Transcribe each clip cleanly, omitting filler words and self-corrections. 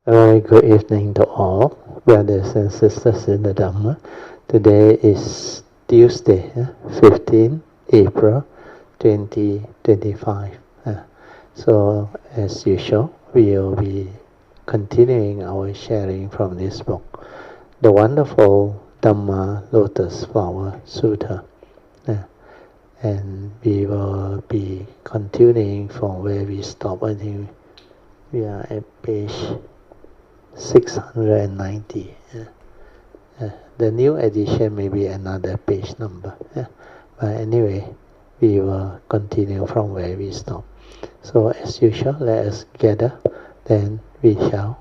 A very good evening to all, brothers and sisters in the Dhamma. Today is Tuesday, 15 April 2025. So, as usual, we will be continuing our sharing from this book, the wonderful Dhamma Lotus Flower Sutra. And we will be continuing from where we stopped. I think we are at page 690. The new edition may be another page number. But anyway, we will continue from where we stopped. So as usual, let us gather, then we shall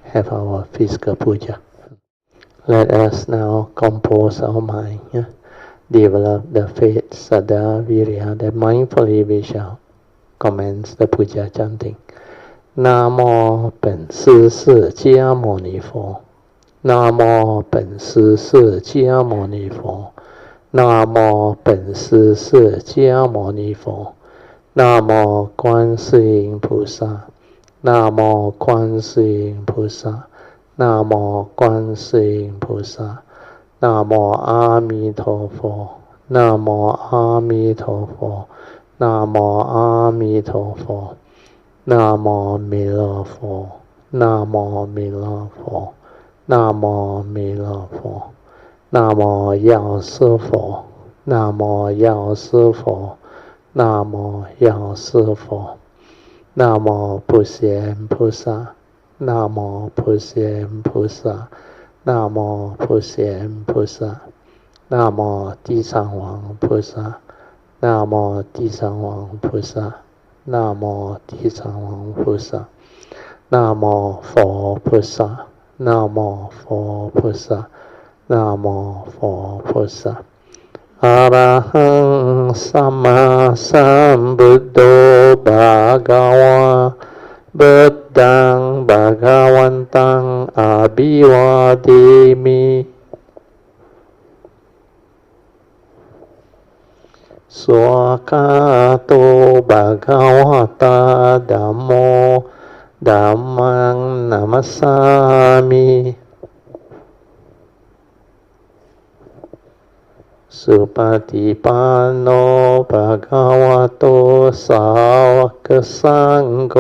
have our physical puja. Let us now compose our mind, develop the faith, saddha, virya, that mindfully we shall commence the puja chanting. 南无本师释迦牟尼佛，南无本师释迦牟尼佛，南无本师释迦牟尼佛，南无观世音菩萨，南无观世音菩萨，南无观世音菩萨，南无阿弥陀佛，南无阿弥陀佛，南无阿弥陀佛。南无弥勒佛，南无弥勒佛，南无弥勒佛，南无药师佛，南无药师佛，南无药师佛，南无普贤菩萨，南无普贤菩萨，南无普贤菩萨，南无地藏王菩萨，南无地藏王菩萨。南无地藏王菩萨，南无佛菩萨，南无佛菩萨，南无佛菩萨。阿拉汉萨玛萨布多巴嘎瓦，布当巴嘎วัน当阿比瓦提米。สวากาโตภะคะวะตาธัมโมธัมมังนามัสสามิสุปฏิปันโนภะคะวะโตสาวกสังโฆ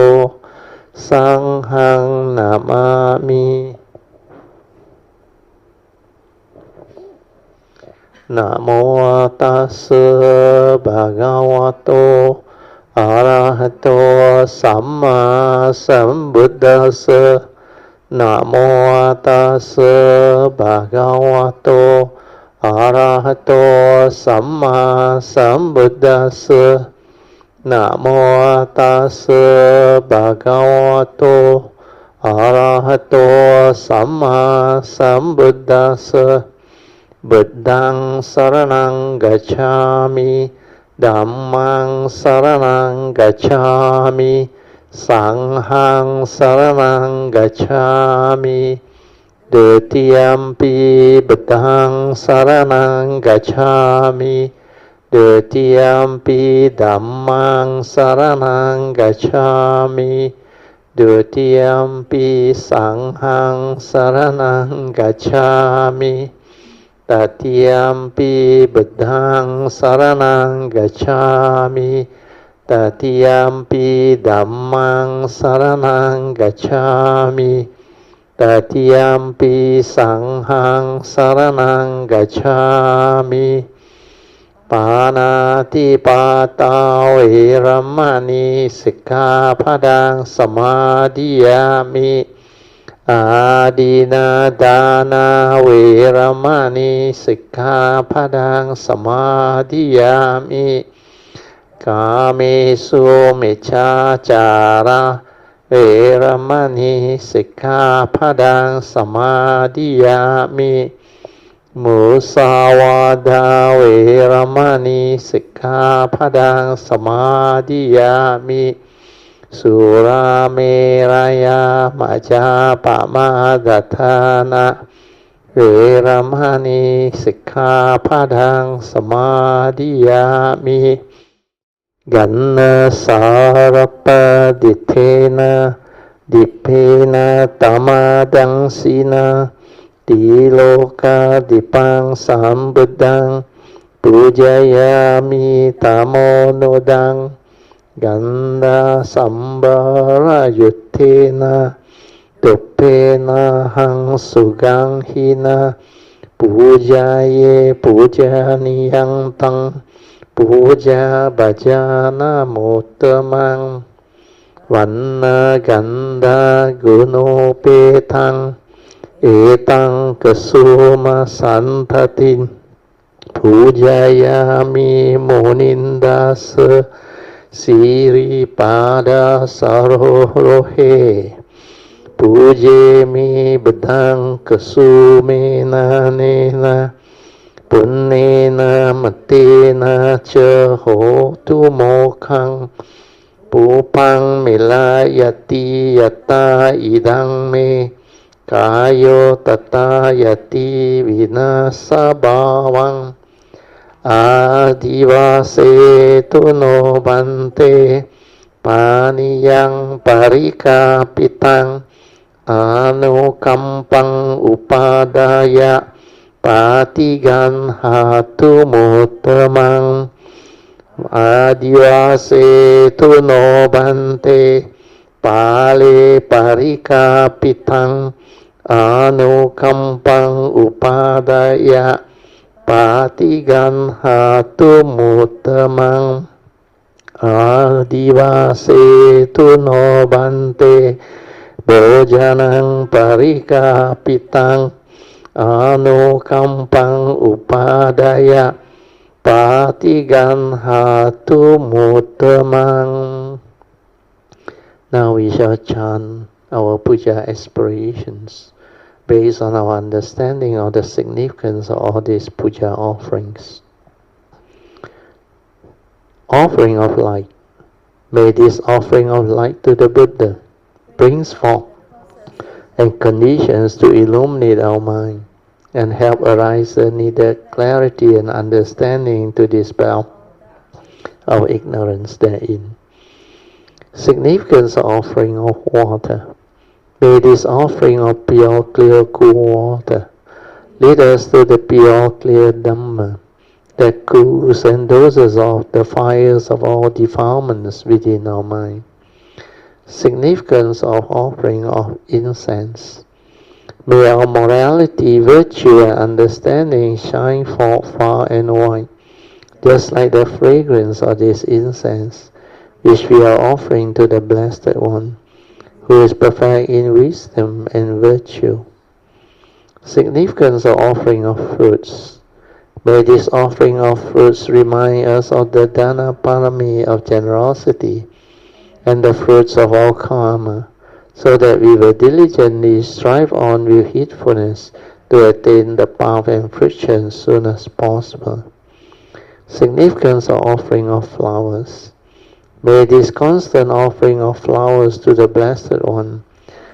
สังฆังนามามินะโมตัสสะภะคะวะโตอะระหะโตสัมมาสัมพุทธัสสะนะโมตัสสะภะคะวะโตอะระหะโตสัมมาสัมพุทธัสสะนะโมตัสสะภะคะวะโตอะระหะโตสัมมาสัมพุทธัสสะบุตตังสรณังกัจฉามิธัมมังสรณังกัจฉามิสังฆังสรณังกัจฉามิดุติยัมปิบุตตังสรณังกัจฉามิดุติยัมปิธัมมังสรณังกัจฉามิดุติยัมปิสังฆังสรณังกัจฉามิตติยัมปิบุตตังสรณังกัจฉามิตติยัมปิธัมมังสรณังกัจฉามิตติยัมปิสังฆังสรณังกัจฉามิปานาติปาตาเวรมณีสิกขาปดังสมาธิยามิอาดินาดานาเวรมณีสิกขาปดังสมาธิยามิกาเมสุมิจฉาจาระเวรมณีสิกขาปดังสมาธิยามิมุสาวาทาเวรมณีสิกขาปดังสมาธิยามิสุราเมรยามัจจาปมาดัฏฐานะเวรมณีสิกขาปดังสมาธิยามิกันนะสารปดิเทนะ Dipena tamadang sina Tiloka dipang sambudang Pujayami tamonodang Ganda sambara yuttena Duppena hang sugang hina Pujaye pujaniyang tang Puja bhajana muttamang Vanna ganda gunopetang Etang kasuma santatin Pujayami munindasa Siri pada sarohe Pujemi bedang kasumena nena Punnena matena cha hotu mokhang Pupang milayati yata idang me Kayo tata yati vinasa bhavang Adivase tuno bante Paniyang parikapitang Anukampang upadaya Patigan hatu muttamang Adivase tuno bante Pale parikapitang Anukampang upadaya Patigan hatu muttamang Adivase tuno bante Bojanang parikapitang Anukampang upadaya Patigan hatu muttamang. Now we shall chant our puja aspirations based on our understanding of the significance of all these puja offerings. Offering of light. May this offering of light to the Buddha brings forth and conditions to illuminate our mind and help arise the needed clarity and understanding to dispel our ignorance therein. Significance of offering of water. May this offering of pure, clear, cool water lead us to the pure, clear Dhamma that cools and doses off the fires of all defilements within our mind. Significance of offering of incense. May our morality, virtue, and understanding shine forth far and wide, just like the fragrance of this incense, which we are offering to the Blessed One, who is perfect in wisdom and virtue. Significance of offering of fruits. May this offering of fruits remind us of the Dana Parami of generosity and the fruits of our karma, so that we will diligently strive on with heedfulness to attain the path and fruition as soon as possible. Significance of offering of flowers. May this constant offering of flowers to the Blessed One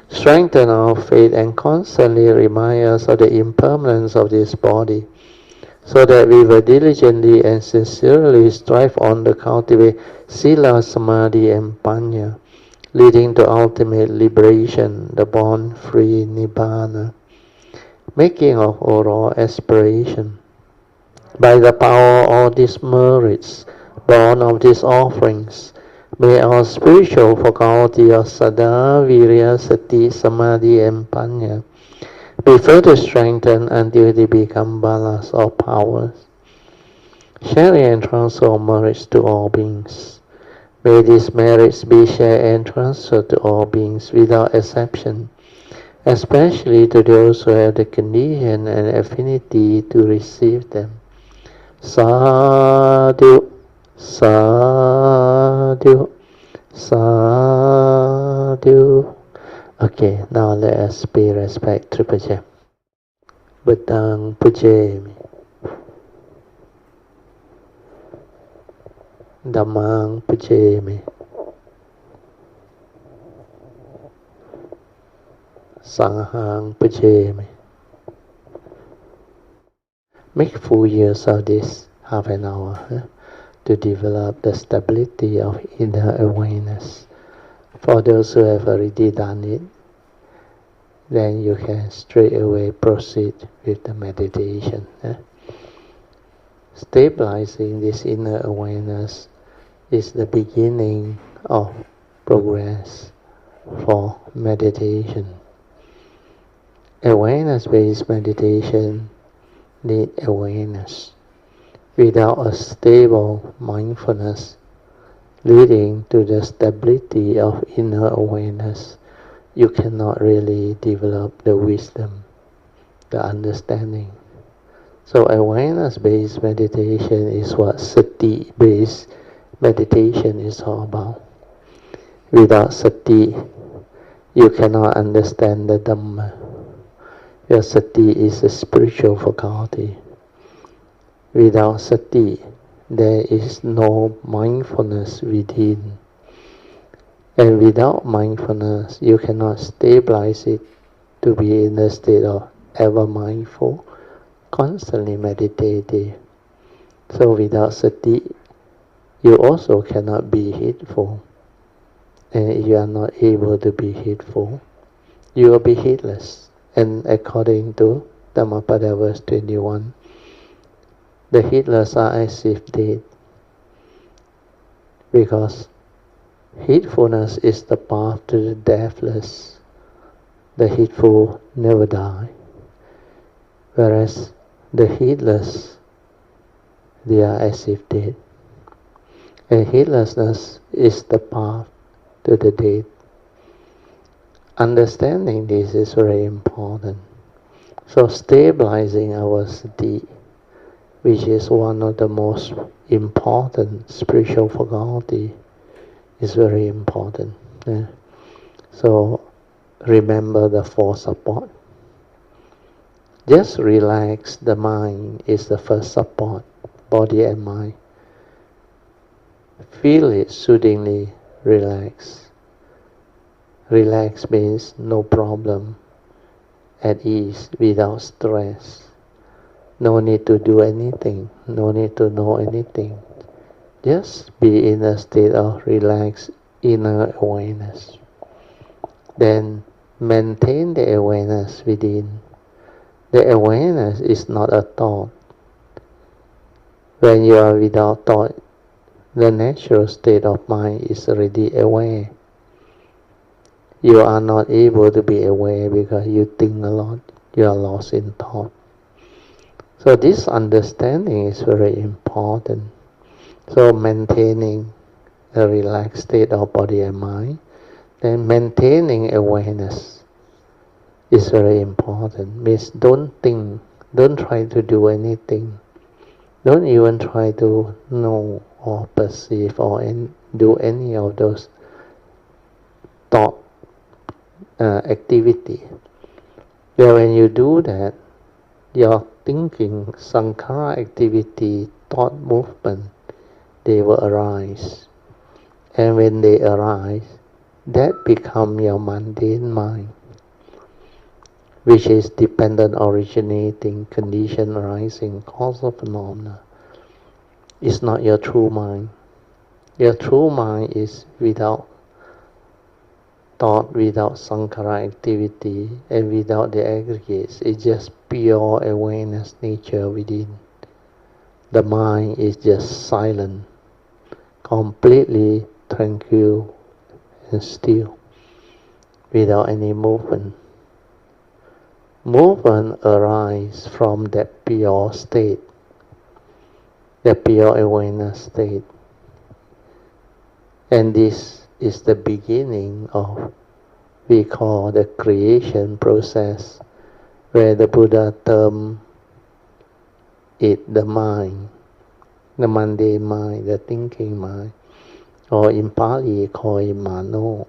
strengthen our faith and constantly remind us of the impermanence of this body, so that we will diligently and sincerely strive on to cultivate Sila, Samadhi, and Panya, leading to ultimate liberation, the born-free Nibbana. Making of oral aspiration. By the power of all these merits, born of these offerings, may our spiritual faculty of Sada, Virya, Sati, Samadhi, and Panya be further strengthened until they become balas or powers. Sharing and transfer of merits to all beings. May these merits be shared and transferred to all beings without exception, especially to those who have the condition and affinity to receive them. Sadhu, sadhu, sadhu. Okay, now let us pay respect to Puja. Buddhang Pujami. Dhammang Pujami. Sanghang Pujami. Make full use of this half an hour to develop the stability of inner awareness, For those who have already done it, then you can straight away proceed with the meditation. Stabilizing this inner awareness is the beginning of progress for meditation. Awareness-based meditation needs awareness. Without a stable mindfulness leading to the stability of inner awareness, you cannot really develop the wisdom, the understanding. So awareness-based meditation is what sati-based meditation is all about. Without sati, you cannot understand the Dhamma. Your sati is a spiritual faculty. Without sati, there is no mindfulness within. And without mindfulness, you cannot stabilize it to be in a state of ever mindful, constantly meditative. So without sati, you also cannot be heedful. And if you are not able to be heedful, you will be heedless. And according to Dhammapada verse 21, the heedless are as if dead. Because heedfulness is the path to the deathless. The heedful never die. Whereas the heedless, they are as if dead. And heedlessness is the path to the dead. Understanding this is very important. So stabilizing our sati, which is one of the most important spiritual faculty, is very important. So remember the four support. Just relax the mind is the first support, body and mind. Feel it soothingly relax. Relax means no problem, at ease, without stress. No need to do anything, no need to know anything. Just be in a state of relaxed inner awareness. Then maintain the awareness within. The awareness is not a thought. When you are without thought, the natural state of mind is already aware. You are not able to be aware because you think a lot. You are lost in thought. So this understanding is very important. So maintaining a relaxed state of body and mind, then maintaining awareness is very important. Means don't think, don't try to do anything. Don't even try to know or perceive or do any of those thought activity. But when you do that, your thinking, sankhara activity, thought movement, they will arise. And when they arise, that become your mundane mind, which is dependent, originating, condition arising, causal phenomena. It's not your true mind. Your true mind is without thought, without sankhara activity, and without the aggregates. It's just pure awareness nature within. The mind is just silent, completely tranquil and still, without any movement. Movement arises from that pure state, that pure awareness state. And this is the beginning of, we call the creation process, where the Buddha termed it the mind, the mundane mind, the thinking mind, or in Pali call it mano.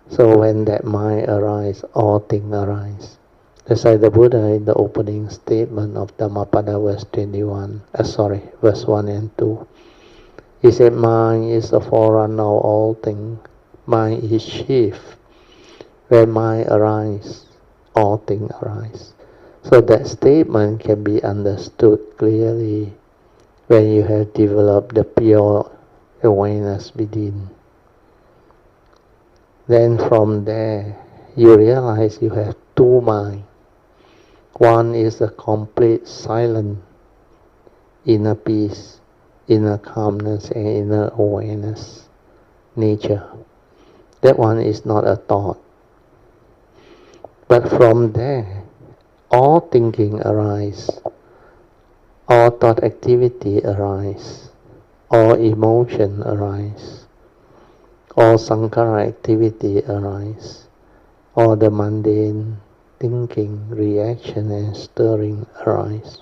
So when that mind arises, all things arise. That's why the Buddha in the opening statement of Dhammapada verse 1 and 2, he said, mind is the forerunner of all things. Mind is chief. When mind arises, all things arise. So that statement can be understood clearly when you have developed the pure awareness within. Then from there, you realize you have two minds. One is the complete silent, inner peace, inner calmness, and inner awareness nature. That one is not a thought. But from there, all thinking arises, all thought activity arises, all emotion arises, all sankhara activity arises, all the mundane thinking, reaction and stirring arise.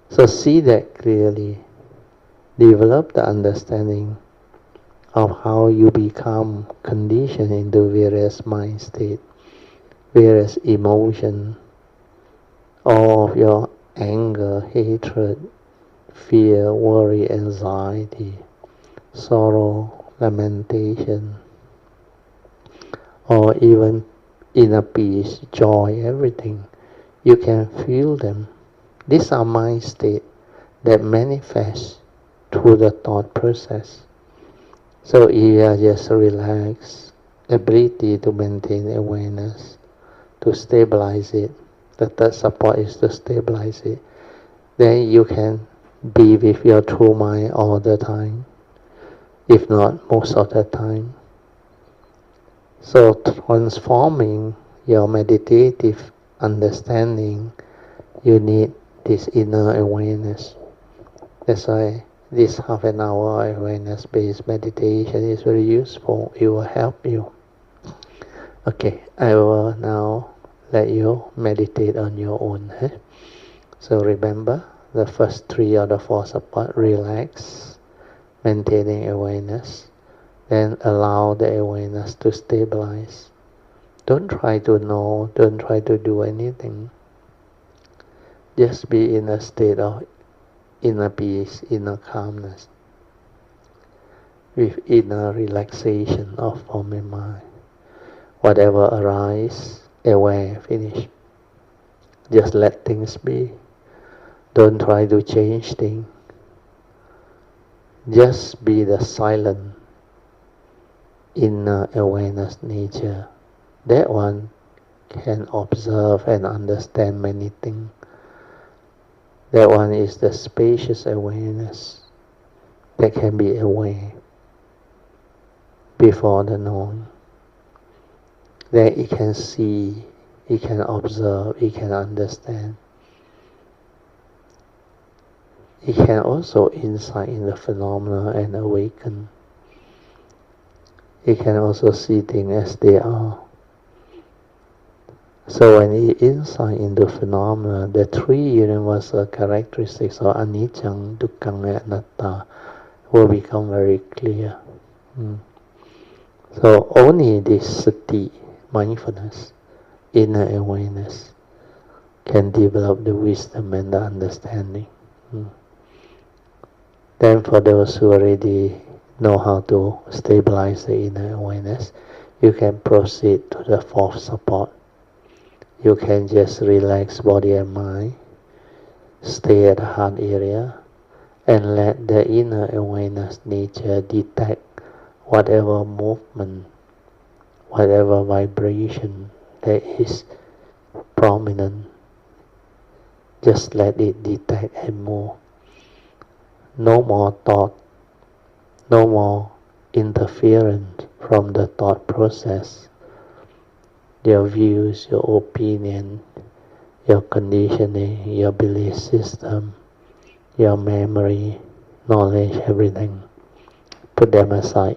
So see that clearly. Develop the understanding of how you become conditioned into various mind states, various emotions, all of your anger, hatred, fear, worry, anxiety, sorrow, lamentation, or even inner peace, joy, everything. You can feel them. These are mind states that manifest through the thought process. So if you are just relaxed, ability to maintain awareness, to stabilize it, the third support is to stabilize it, then you can be with your true mind all the time, if not most of the time. So transforming your meditative understanding, you need this inner awareness. That's why this half an hour awareness-based meditation is very useful. It will help you. Okay, I will now let you meditate on your own. So remember, the first three or the four support: relax, maintaining awareness, then allow the awareness to stabilize. Don't try to know, don't try to do anything. Just be in a state of inner peace, inner calmness, with inner relaxation of form and mind. Whatever arises, aware, finish. Just let things be. Don't try to change things. Just be the silent, inner awareness nature. That one can observe and understand many things. That one is the spacious awareness that can be aware before the known. That it can see, it can observe, it can understand. It can also insight in the phenomena and awaken. It can also see things as they are. So when it insight into phenomena, the three universal characteristics of anicca, dukkha, and anatta will become very clear. So only this sati, mindfulness, inner awareness, can develop the wisdom and the understanding. Then for those who already know how to stabilize the inner awareness, you can proceed to the fourth support. You can just relax body and mind, stay at the heart area, and let the inner awareness nature detect whatever movement, whatever vibration that is prominent. Just let it detect and move. No more thought, no more interference from the thought process. Your views, your opinion, your conditioning, your belief system, your memory, knowledge, everything. Put them aside.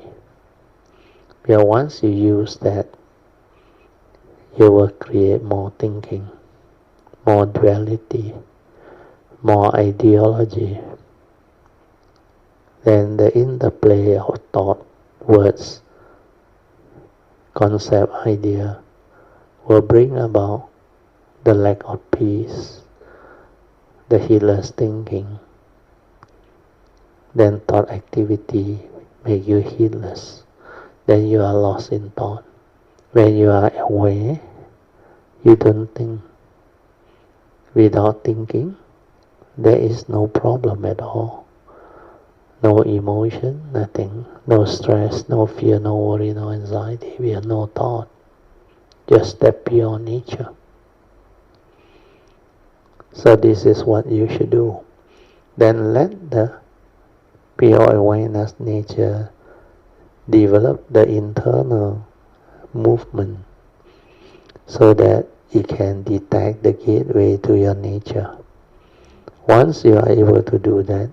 Because once you use that, you will create more thinking, more duality, more ideology. Then the interplay of thought, words, concept, idea will bring about the lack of peace, the heedless thinking. Then thought activity make you heedless. Then you are lost in thought. When you are aware, you don't think. Without thinking, there is no problem at all. no emotion, nothing, no stress, no fear, no worry, no anxiety, we have no thought, just that pure nature. So this is what you should do. Then let the pure awareness nature develop the internal movement so that it can detect the gateway to your nature. Once you are able to do that,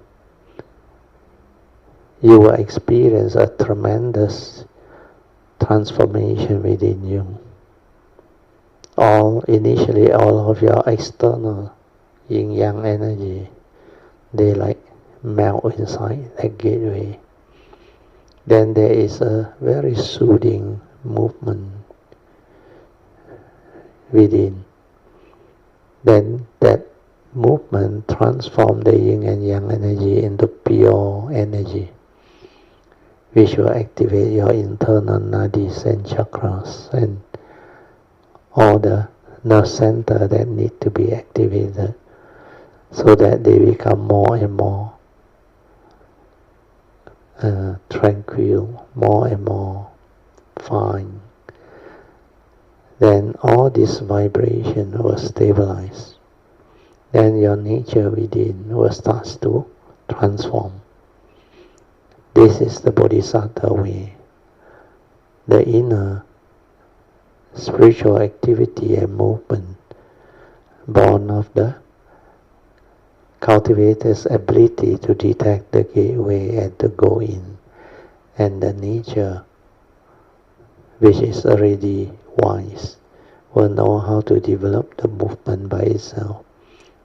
you will experience a tremendous transformation within you. Initially all of your external yin-yang energy, they like melt inside that gateway. Then there is a very soothing movement within. Then that movement transforms the yin and yang energy into pure energy, which will activate your internal nadis and chakras and all the nerve center that need to be activated so that they become more and more tranquil, more and more fine. Then all this vibration will stabilize. Then your nature within will start to transform. This is the Bodhisattva way. The inner spiritual activity and movement born of the cultivator's ability to detect the gateway and to go in, and the nature which is already wise will know how to develop the movement by itself.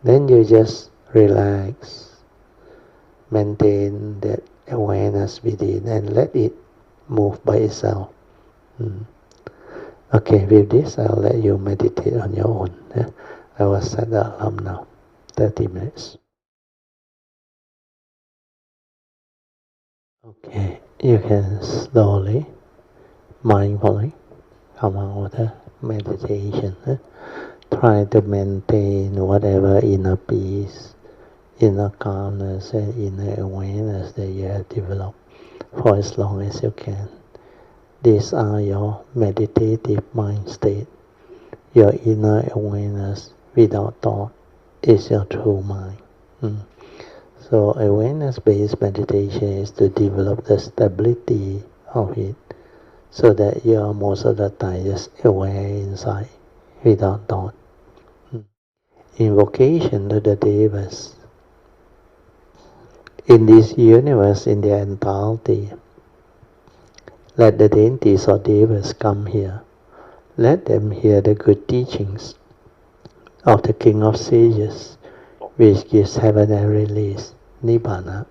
Then you just relax, maintain that awareness within and let it move by itself. Okay, with this I'll let you meditate on your own. I will set the alarm now, 30 minutes. Okay, you can slowly, mindfully come out of the meditation. Try to maintain whatever inner peace, inner calmness and inner awareness that you have developed for as long as you can. These are your meditative mind state. Your inner awareness without thought is your true mind. So awareness-based meditation is to develop the stability of it so that you are most of the time just aware inside without thought. Invocation to the Devas. In this universe, in their entirety, let the deities or Devas come here. Let them hear the good teachings of the King of Sages, which gives heaven and release, Nibbana.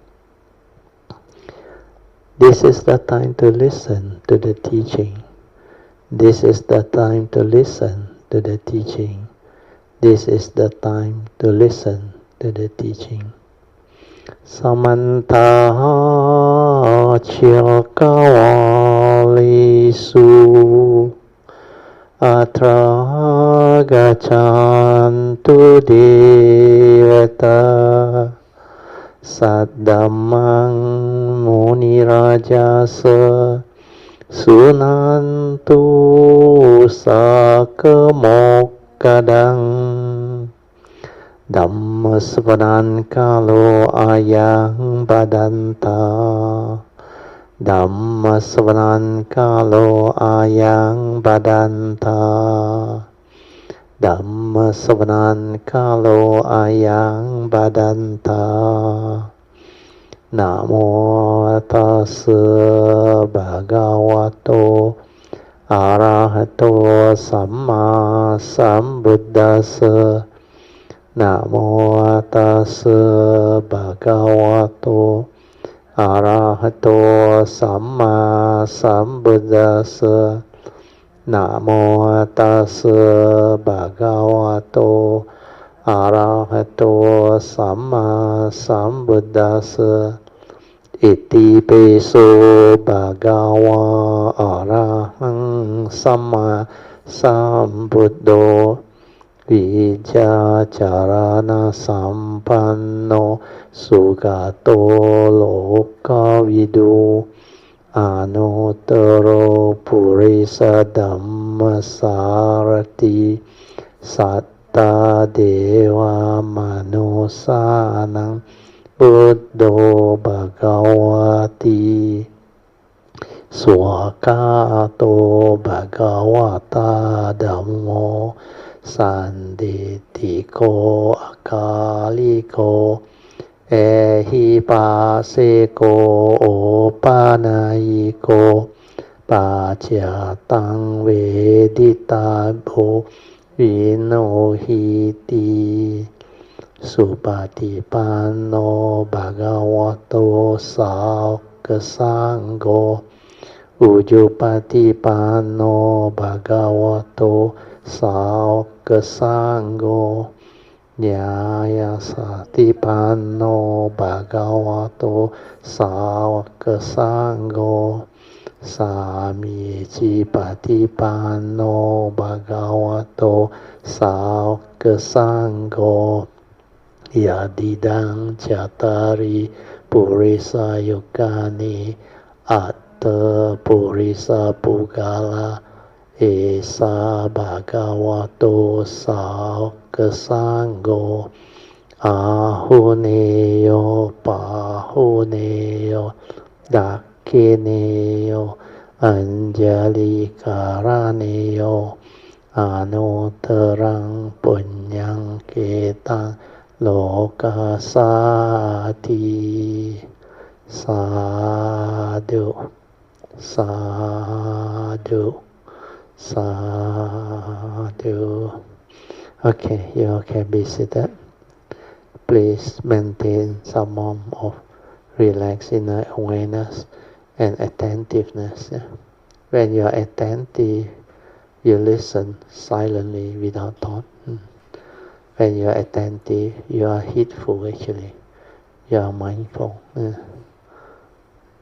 This is the time to listen to the teaching. This is the time to listen to the teaching. This is the time to listen to the teaching. Samanta Chakavalisu Atra Gachantu Devata Saddhammang Munirajasa Sunantu Sakamokadang Dhamma Sharing Kalo Ayang Badanta Dhamma Sharing Kalo Ayang Badanta Dhamma Sharing Kalo Ayang Badanta Namo Tassa Bhagavato Arahato Samma Sambuddhassa Namo Tassa Bhagavato Arahato Samma Sambuddhassa Namo Tassa Bhagavato Arahato Samma Sambuddhassa Iti Peso Bhagava Arahang Samma Sambuddho วิจาจารณสัมปันโนสุขโตโลกวิดูอนุตตโรปุริสธัมมสารติสัตตาเดวามนุสานังพุทโธภควติสวากาโตภควตาธัมโมสันติติโกอะกาลิโกเอหิปัสสโกโอปานายิโกปัจจตังเวดิตาโภวิโนหิติสุปฏิปันโนภะคะวะโตสาวกสังโฆอุจุปฏิปันโนภะคะวะโตสาวกสังโฆญาณสัตติปันโนภะคะวะโตสาวกสังโฆสามีจิปฏิปันโนภะคะวะโตสาวกสังโฆยะดิดังจัตตาริปุริสายุกานิอัตตปุริสปุกาลาเอสาภะคะวะโตสาวกสังโฆอาหุเนโยปาหุเนโยดักเกเนโยอัญจลิการะเนโยอนุตตรังปุญญังเกตังโลกาสาธิสาธุสาธุสาธุ Okay, you all can be seated. Please maintain some form of relaxed inner awareness and attentiveness. When you are attentive, you listen silently without thought. When you are attentive, you are heedful actually. You are mindful.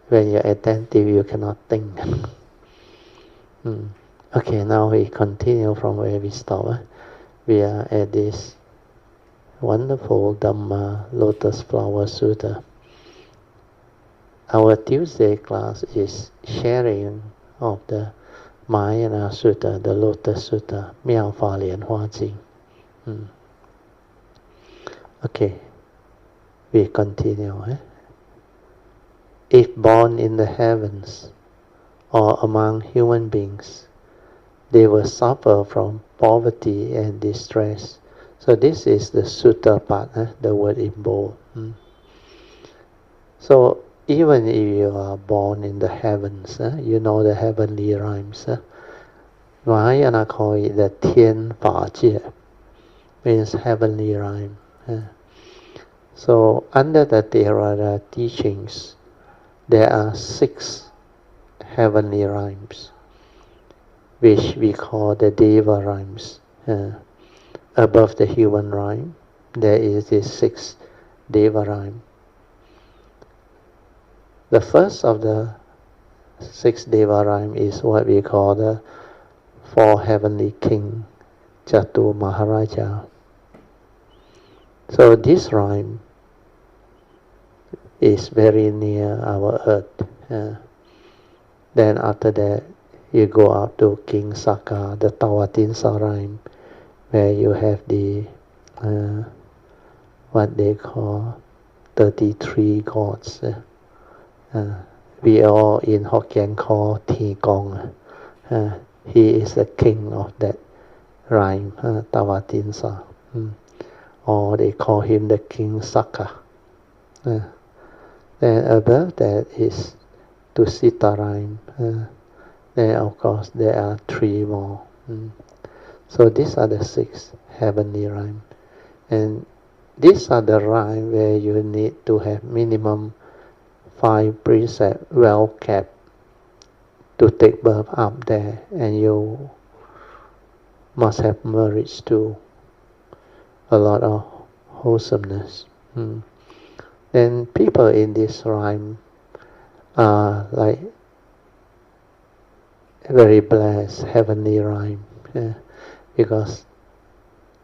When you are attentive, you cannot think. Okay, now we continue from where we stopped. We are at this wonderful Dhamma Lotus Flower Sutra. Our Tuesday class is sharing of the Mahayana Sutra, the Lotus Sutra, 妙法蓮華經. Okay, we continue. If born in the heavens or among human beings, they will suffer from poverty and distress. So this is the sutta part, the word in bold. So even if you are born in the heavens, you know the heavenly rhymes. Mahayana call it the 天法界, means heavenly rhyme. So under the Theravada teachings, there are 6 heavenly rhymes, which we call the Deva rhymes. Above the human rhyme, there is this 6 Deva rhyme. The first of the 6 Deva rhyme is what we call the 4 heavenly king, Jatu Maharaja. So this rhyme is very near our earth. Then after that, you go up to King Saka, the Tawatinsa rhyme, where you have the what they call 33 gods. We all in Hokkien call Thi Kong. He is the king of that rhyme, Tawatinsa. Or they call him the King Saka. Then above that is Tusita rhyme. Then of course there are 3 more. So these are the 6 heavenly rhymes. And these are the rhymes where you need to have minimum 5 precepts well kept to take birth up there, and you must have merits too, a lot of wholesomeness. Then people in this rhyme are like very blessed, heavenly rhyme, because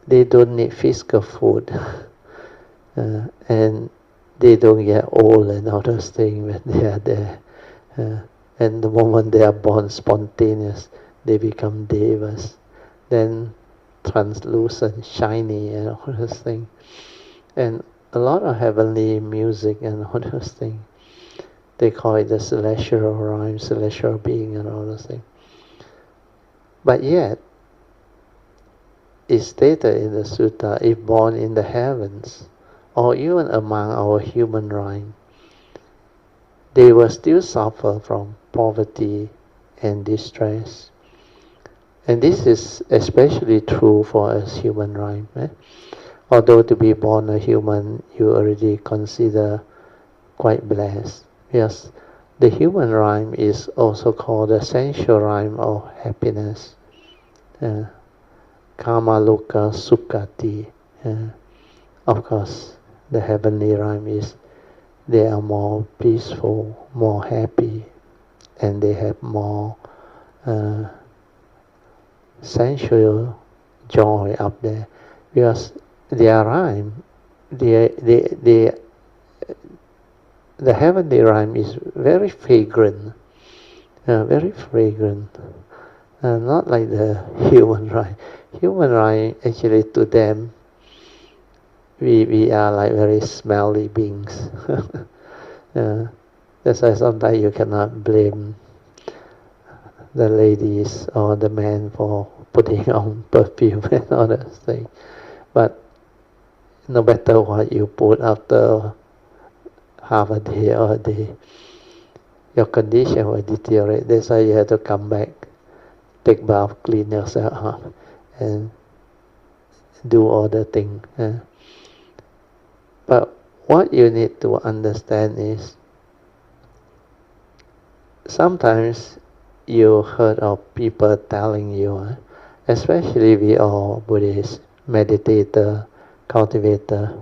they don't need physical food, and they don't get old and all those things when they are there. And the moment they are born spontaneous, they become Devas, then translucent, shiny, and all those things. And a lot of heavenly music and all those things. They call it the celestial rhyme, celestial being, and all those things. But yet, it's stated in the sutta, if born in the heavens, or even among our human rhyme, they will still suffer from poverty and distress. And this is especially true for us human rhyme. Although to be born a human, you already consider quite blessed. Yes, the human rhyme is also called the sensual rhyme of happiness. Kama Loka Sukhati. Of course, the heavenly rhyme is they are more peaceful, more happy, and they have more sensual joy up there, because their rhyme, the heavenly rhyme is very fragrant, not like the human rhyme. Human rhyme, actually, to them, we are like very smelly beings. That's why sometimes you cannot blame the ladies or the men for putting on perfume and all that thing. But no matter what you put after half a day or a day, your condition will deteriorate. That's why you have to come back, take bath, clean yourself up, and do all the things. But what you need to understand is, sometimes you heard of people telling you, especially we all Buddhists, meditator, cultivator,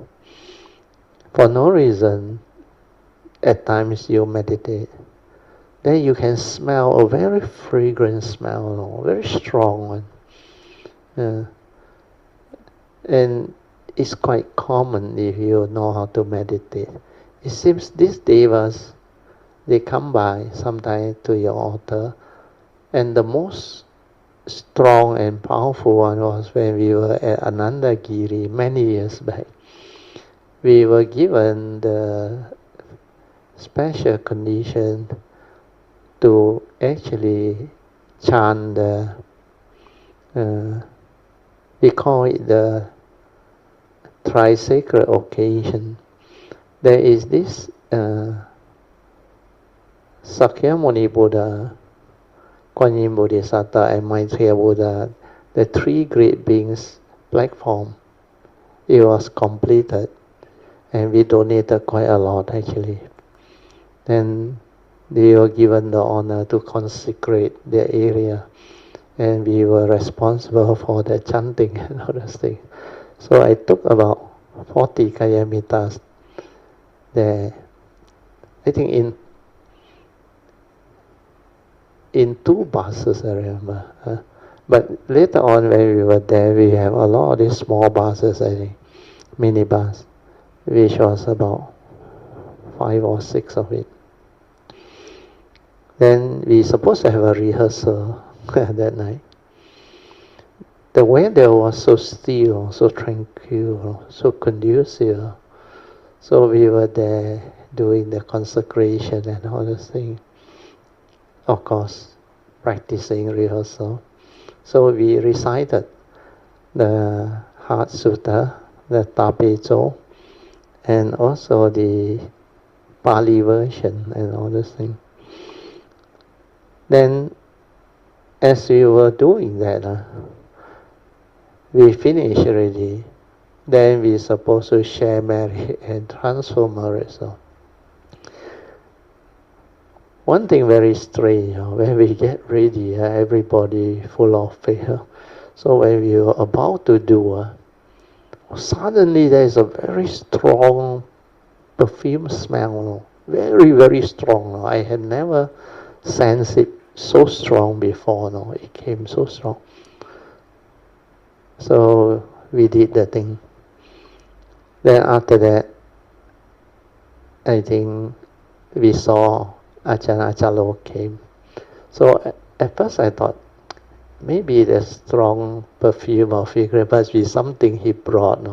for no reason, at times you meditate, then you can smell a very fragrant smell, very strong one. And it's quite common if you know how to meditate. It seems these devas, they come by sometimes to your altar, and the most strong and powerful one was when we were at Anandagiri many years back. We were given the special condition to actually chant the, we call it the tri-sacred occasion. There is this Sakyamuni Buddha, Kuan Yin Bodhisattva, and Maitreya Buddha, the three great beings platform. It was completed, and we donated quite a lot actually. Then they were given the honor to consecrate the area, and we were responsible for the chanting and all those things. So I took about 40 Kayamitas there. I think in 2 buses, I remember. But later on when we were there, we have a lot of these small buses, I think, minibus, which was about 5 or 6 of it. Then we supposed to have a rehearsal that night. The weather was so still, so tranquil, so conducive. So we were there doing the consecration and all those things. Of course, practicing rehearsal. So we recited the Heart Sutta, the Tapecho, and also the Pali version and all those things. Then, as we were doing that, we finished already. Then we supposed to share merit and transfer merit. So one thing very strange, when we get ready, everybody full of fear. So when we were about to do, suddenly there is a very strong perfume smell, very, very strong. I had never sensed it so strong before. It came so strong. So we did the thing. Then after that, I think we saw Ajahn Achalo came. So at first I thought, maybe the strong perfume or fragrance must be something he brought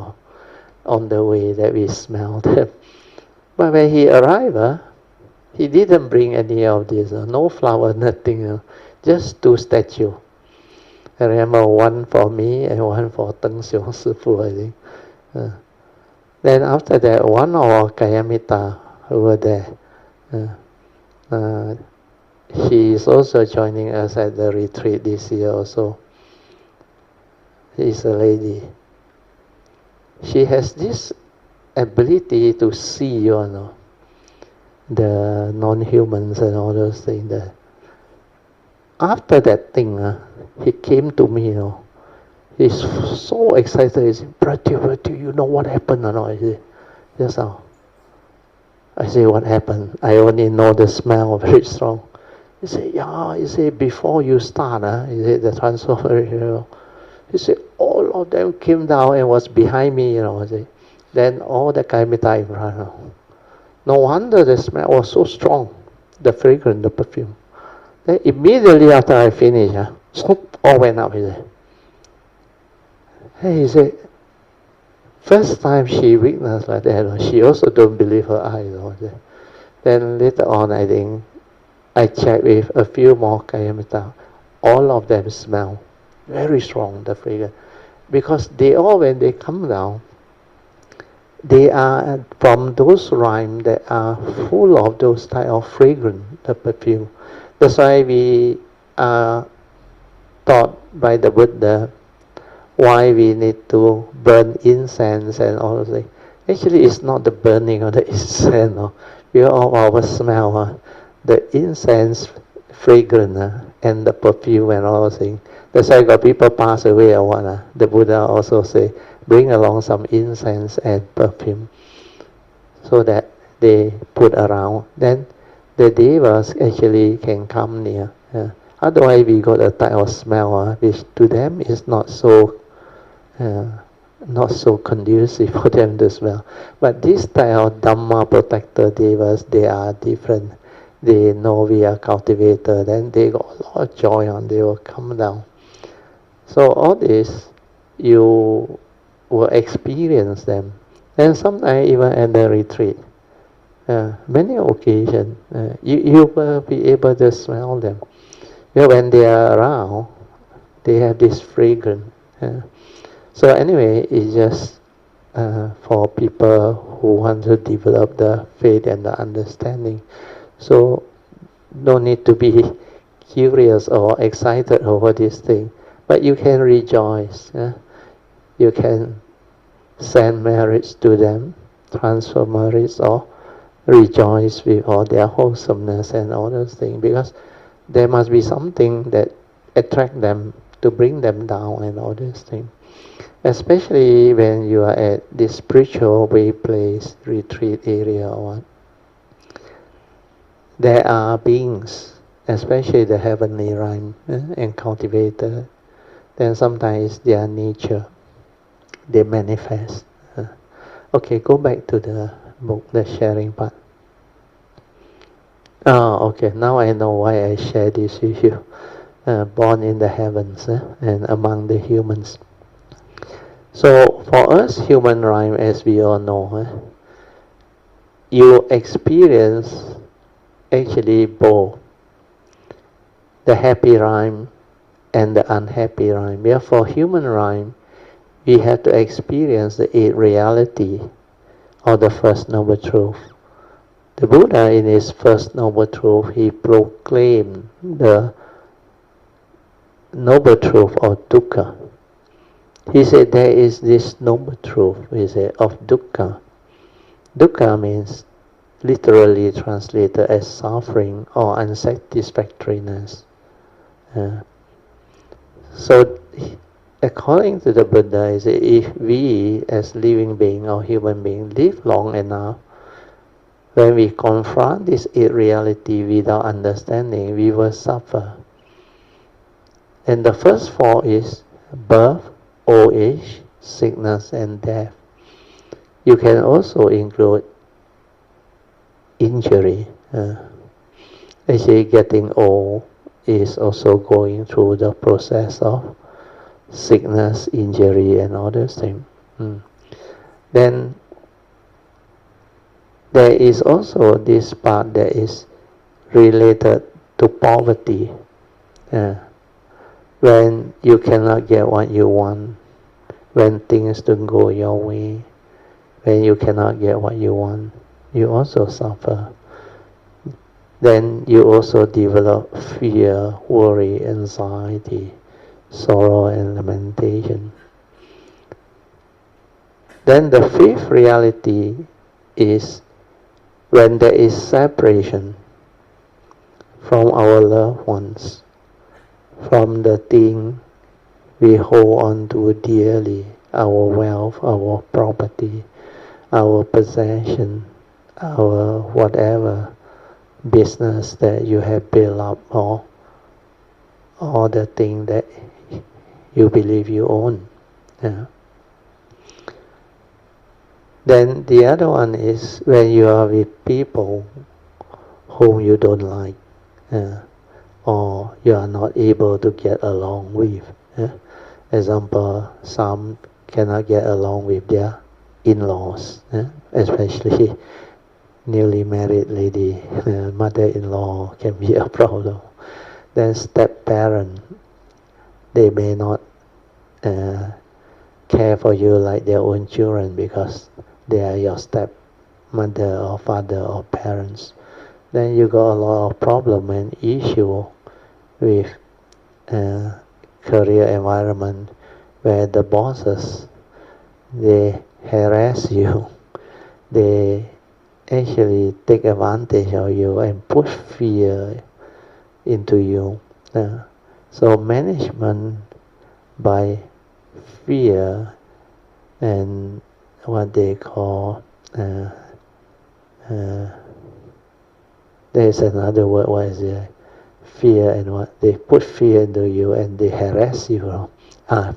on the way that we smelled. But when he arrived, he didn't bring any of this, no flower, nothing, just 2 statues. I remember one for me and one for Teng Xiong Sifu, I think. Then after that, one of Kayamita over there, she is also joining us at the retreat this year also. She's a lady. She has this ability to see, the non-humans and all those things. After that thing, he came to me, he's so excited. He said, Brother, you know what happened or not? I said, yes, now. I say, what happened? I only know the smell very strong. He said, yeah. He said, before you start, he said, the transformer, he said, all of them came down and was behind me, He said, then all the Kaimita in front. No wonder the smell was so strong, the fragrance, the perfume. Then immediately after I finished, all went up. He said, first time she witnessed like that, she also don't believe her eyes. Then later on, I think, I checked with a few more Kayamita. All of them smell very strong, the fragrance. Because they all, when they come down, they are from those rhymes that are full of those type of fragrance, the perfume. That's why we are taught by the Buddha why we need to burn incense and all those things. Actually, it's not the burning of the incense. We all our smell, the incense fragrance and the perfume and all those things. That's why got people pass away or what. The Buddha also say, bring along some incense and perfume so that they put around. Then the Devas actually can come near. Otherwise, we got a type of smell which to them is not so conducive for them to smell. But this type of Dhamma protector Devas, they are different. They know we are cultivator, then they got a lot of joy and they will come down. So all this, you will experience them. And sometimes even at the retreat, many occasions, you will be able to smell them. When they are around, they have this fragrance. So anyway, it's just for people who want to develop the faith and the understanding. So no need to be curious or excited over this thing, but you can rejoice. You can send merits to them, transfer merits, or rejoice with all their wholesomeness and all those things, because there must be something that attract them to bring them down and all these things. Especially when you are at this spiritual way place, retreat area or what. There are beings, especially the heavenly realm and cultivator, then sometimes their nature, they manifest. Okay, go back to the book, the sharing part. Okay, now I know why I share this with you. Born in the heavens and among the humans. So for us, human rhyme, as we all know, you experience actually both the happy rhyme and the unhappy rhyme. Therefore, human rhyme, we have to experience the eight reality or the first noble truth. The Buddha, in his first noble truth, he proclaimed the noble truth of dukkha. He said there is this noble truth, he said, of dukkha. Dukkha means literally translated as suffering or unsatisfactoriness. So, according to the Buddha, he said, if we as living being or human being live long enough, when we confront this reality without understanding, we will suffer. And the first four is birth, old age, sickness and death. You can also include injury. Actually, getting old is also going through the process of sickness, injury, and other things. Then there is also this part that is related to poverty. When you cannot get what you want, when things don't go your way, when you cannot get what you want, you also suffer. Then you also develop fear, worry, anxiety, sorrow, and lamentation. Then the fifth reality is when there is separation from our loved ones, from the thing we hold on to dearly, our wealth, our property, our possession, our whatever business that you have built up, or the thing that you believe you own. Then the other one is when you are with people whom you don't like, or you are not able to get along with. Example, some cannot get along with their in-laws, especially newly married lady, mother-in-law can be a problem. Then step-parent, they may not care for you like their own children because they are your step-mother or father or parents. Then you got a lot of problem and issue with career environment where the bosses, they harass you, they actually take advantage of you and push fear into you. So management by fear and what they call there's another word, what is it? Fear and what? They put fear into you and they harass you.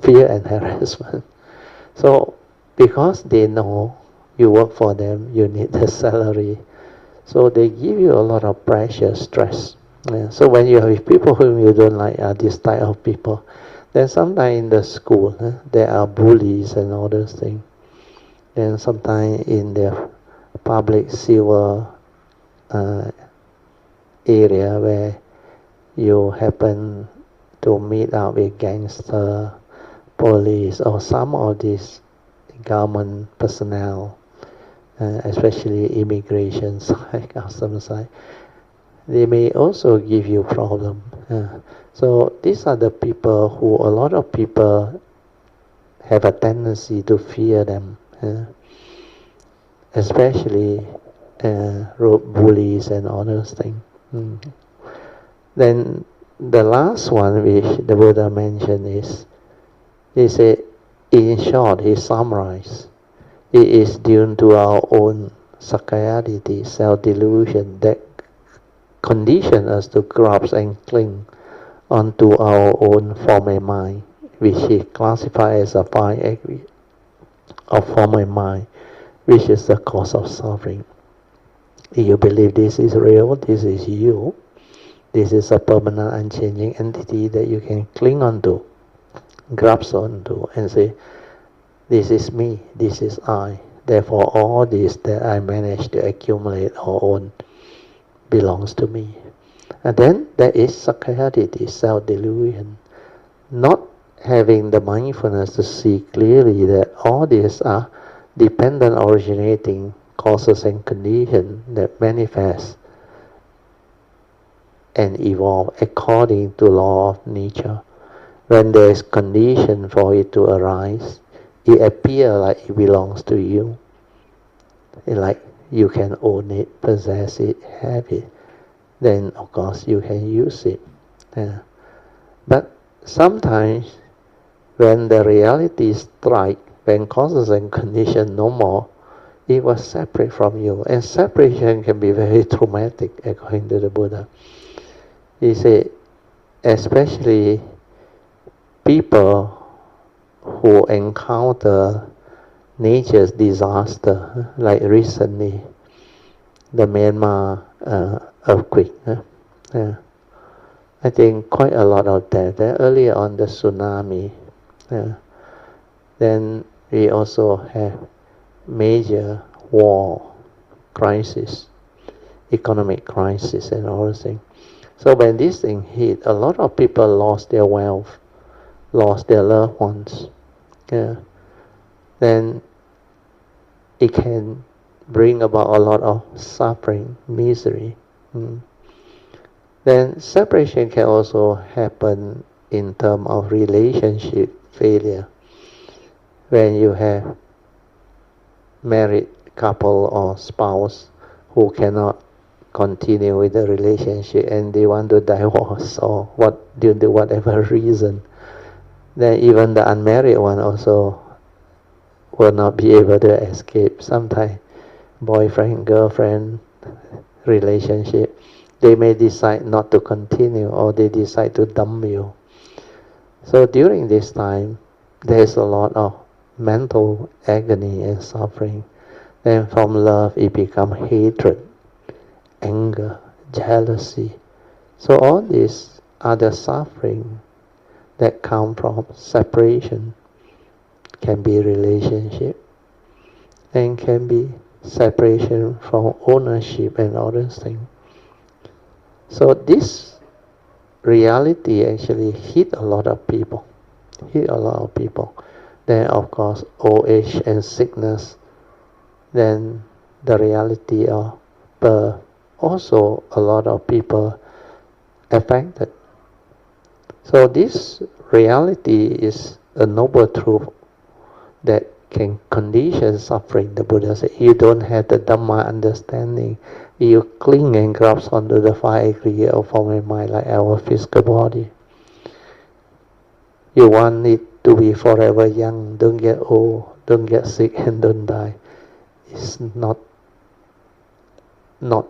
Fear and harassment. So because they know you work for them, you need the salary. So they give you a lot of pressure, stress. So when you have people whom you don't like, this type of people, then sometimes in the school, there are bullies and all those things. Then sometimes in the public civil area where you happen to meet up with gangster, police, or some of these government personnel, especially immigration side, customs side, they may also give you problem. So these are the people who a lot of people have a tendency to fear them, especially bullies and all those things. Then the last one which the Buddha mentioned is, he said, in short, he summarized, it is due to our own sakkayaditi, self-delusion, that condition us to grasp and cling onto our own form and mind, which he classified as a fine aggregate of form and mind, which is the cause of suffering. You believe this is real, this is you, this is a permanent, unchanging entity that you can cling onto, grasp onto, and say, this is me, this is I. Therefore, all this that I managed to accumulate or own belongs to me. And then there is sakkayaditi, self-delusion, not having the mindfulness to see clearly that all these are dependent, originating causes and conditions that manifest and evolve according to law of nature. When there is condition for it to arise, it appears like it belongs to you, like you can own it, possess it, have it. Then of course you can use it. But sometimes when the reality strikes, when causes and conditions no more, it was separate from you. And separation can be very traumatic, according to the Buddha. He said, especially people who encounter nature's disaster, like recently, the Myanmar earthquake. I think quite a lot of that. Earlier on, the tsunami. Then we also have major war crisis, economic crisis, and all those things. So when this thing hit, a lot of people lost their wealth, lost their loved ones. Then it can bring about a lot of suffering, misery. Then separation can also happen in terms of relationship failure. When you have married couple or spouse who cannot continue with the relationship and they want to divorce or due to whatever reason, then even the unmarried one also will not be able to escape. Sometimes boyfriend, girlfriend relationship, they may decide not to continue or they decide to dump you. So during this time, there's a lot of mental agony and suffering. Then from love, it becomes hatred, anger, jealousy. So all these are the suffering that come from separation. Can be relationship, and can be separation from ownership and other things. So this reality actually hit a lot of people. Then of course old age and sickness. Then the reality of birth. Also a lot of people affected. So this reality is a noble truth that can condition suffering. The Buddha said, you don't have the Dhamma understanding. You cling and grasp onto the five aggregate of form and mind like our physical body. You want it to be forever young, don't get old, don't get sick and don't die. It's not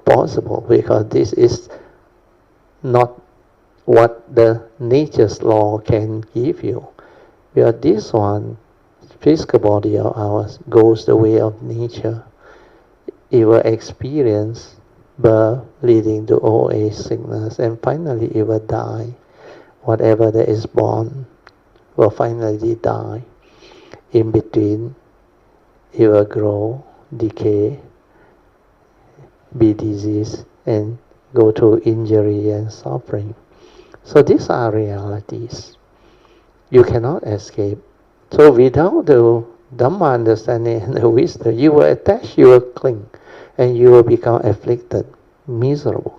possible, because this is not what the nature's law can give you. Because this one, physical body of ours, goes the way of nature. It will experience birth leading to old age, sickness, and finally it will die. Whatever that is born will finally die. In between, it will grow, decay, be diseased, and go through injury and suffering. So these are realities. You cannot escape. So without the Dhamma understanding and the wisdom, you will attach, you will cling, and you will become afflicted, miserable.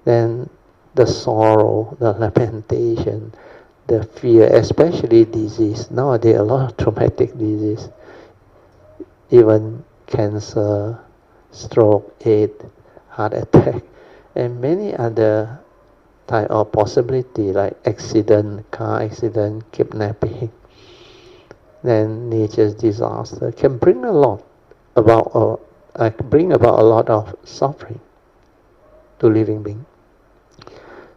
Then the sorrow, the lamentation, the fear, especially disease. Nowadays, a lot of traumatic disease, even cancer, stroke, AIDS, heart attack, and many other type of possibility like accident, car accident, kidnapping. Then nature's disaster can bring about a lot of suffering to living beings.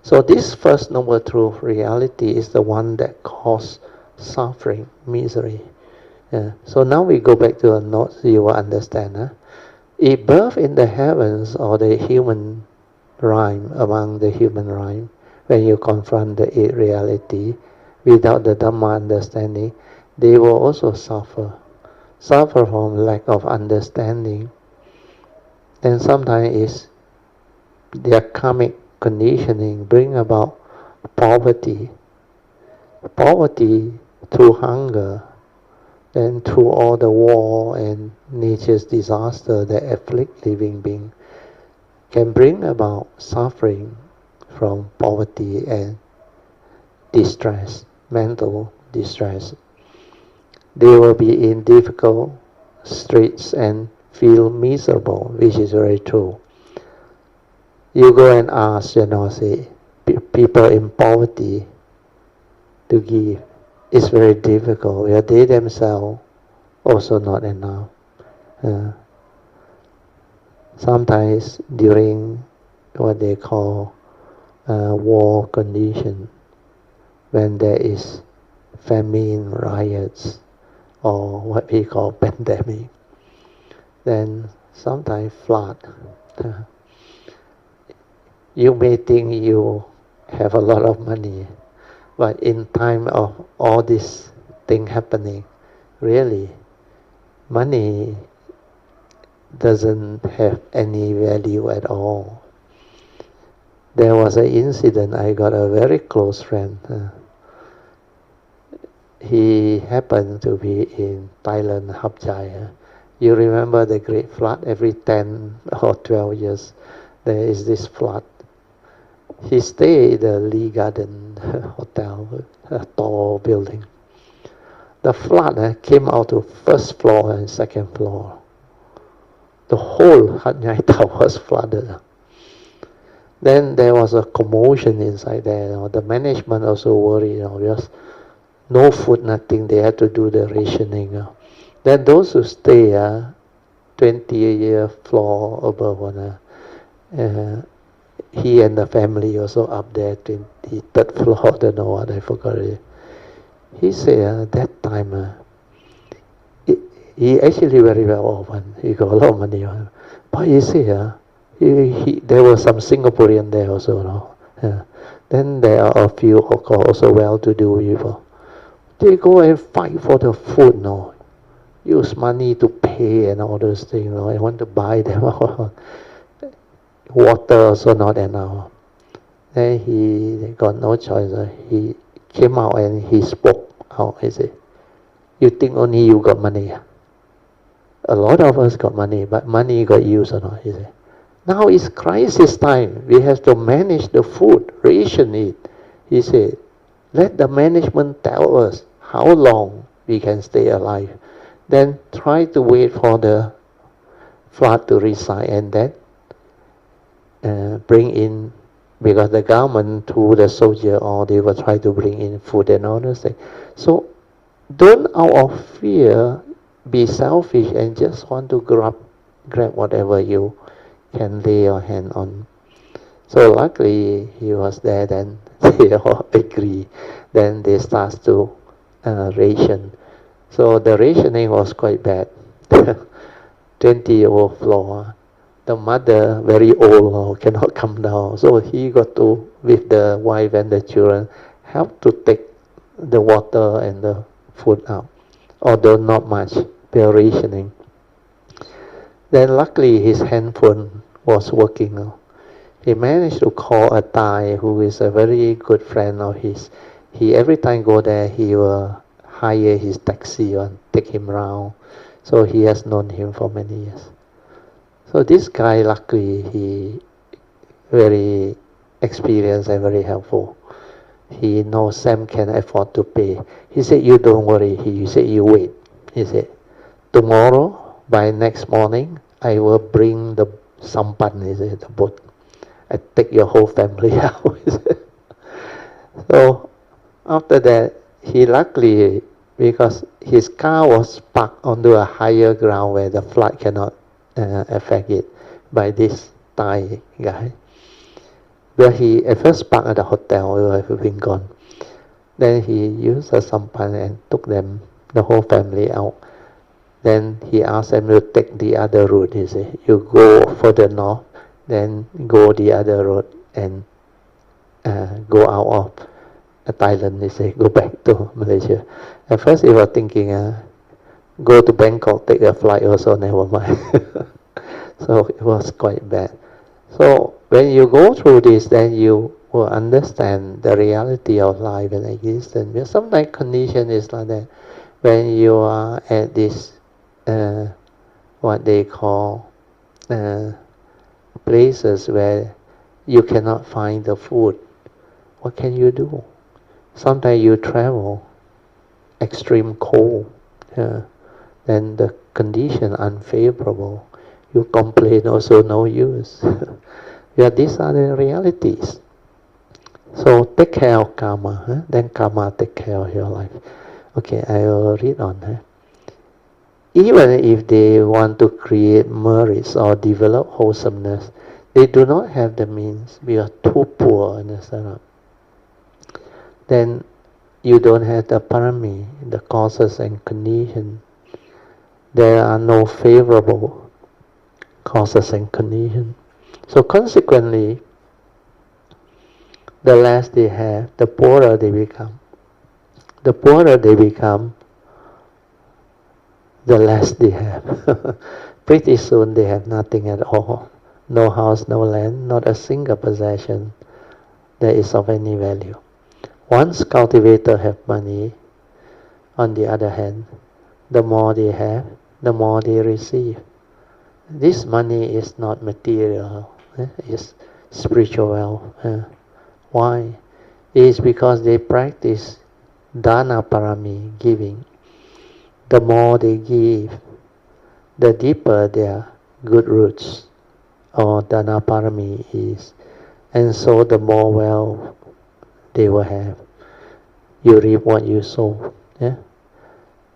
So this first noble truth, reality, is the one that causes suffering, misery. So now we go back to a note so you will understand. If birth in the heavens or the human rhyme, among the human rhyme, when you confront the eight reality without the Dhamma understanding, they will also suffer from lack of understanding. And sometimes their karmic conditioning bring about poverty through hunger, and through all the war and nature's disaster that afflict living beings, can bring about suffering from poverty and distress, mental distress. They will be in difficult straits and feel miserable, which is very true. You go and ask, say, people in poverty to give. It's very difficult. They themselves also not enough. Sometimes during what they call war condition, when there is famine, riots, or what we call pandemic. Then sometimes flood. You may think you have a lot of money, but in time of all this thing happening, really, money doesn't have any value at all. There was an incident, I got a very close friend. He happened to be in Thailand, Hap Chai. You remember the great flood? Every 10 or 12 years, there is this flood. He stayed in the Lee Garden Hotel, a tall building. The flood came out to first floor and second floor. The whole Hat Nhai Tower was flooded. Then there was a commotion inside there. The management also worried, because no food, nothing. They had to do the rationing. Then those who stay 20-year floor above one, he and the family also up there, 23rd floor, I don't know what, I forgot it. He said that time, he actually very well off, he got a lot of money. But he said, there were some Singaporean there also. Then there are a few also well-to-do people. They go and fight for the food, use money to pay and all those things. I want to buy them. Water also not enough. Then he got no choice. He came out and he spoke out. He said, "You think only you got money? A lot of us got money, but money got used or not?" He said, "Now it's crisis time. We have to manage the food, ration it." He said, "Let the management tell us how long we can stay alive. Then try to wait for the flood to reside and then bring in," because the government through the soldier, or they will try to bring in food and all those things. So don't out of fear be selfish and just want to grab whatever you can lay your hand on. So luckily he was there, then they all agree. Then they start to ration. So the rationing was quite bad. 20-year-old floor. The mother very old, cannot come down. So he got to, with the wife and the children, help to take the water and the food out. Although not much, they're rationing. Then luckily his handphone was working. He managed to call a Thai who is a very good friend of his. He every time go there, he will hire his taxi and take him around. So he has known him for many years. So this guy, luckily, he very experienced and very helpful. He knows Sam can afford to pay. He said, "You don't worry." He said, "You wait." He said, "Tomorrow, by next morning, I will bring the sampan," he said, the boat. "I take your whole family out." So after that, he luckily, because his car was parked onto a higher ground where the flood cannot affect it, by this Thai guy. But he at first parked at the hotel, we have been gone. Then he used a sampan and took them, the whole family, out. Then he asked them to take the other route. He said, "You go further north, then go the other road and go out of Thailand." He said, "Go back to Malaysia." At first he was thinking, go to Bangkok, take a flight also, never mind. So it was quite bad. So when you go through this, then you will understand the reality of life and existence. Because sometimes condition is like that. When you are at this, what they call places where you cannot find the food, what can you do? Sometimes you travel, extreme cold, then the condition unfavorable. You complain also no use. Yeah, these are the realities. So take care of karma, then karma take care of your life. Okay, I will read on. Even if they want to create merits or develop wholesomeness, they do not have the means. We are too poor, understand? Then you don't have the parami, the causes and conditions. There are no favorable causes and conditions. So consequently, the less they have, the poorer they become. The poorer they become, the less they have. Pretty soon they have nothing at all. No house, no land, not a single possession that is of any value. Once cultivators have money, on the other hand, the more they have, the more they receive. This money is not material, it's spiritual wealth. Why? It is because they practice dana parami, giving. The more they give, the deeper their good roots or dana parami is, and so the more wealth they will have. You reap what you sow.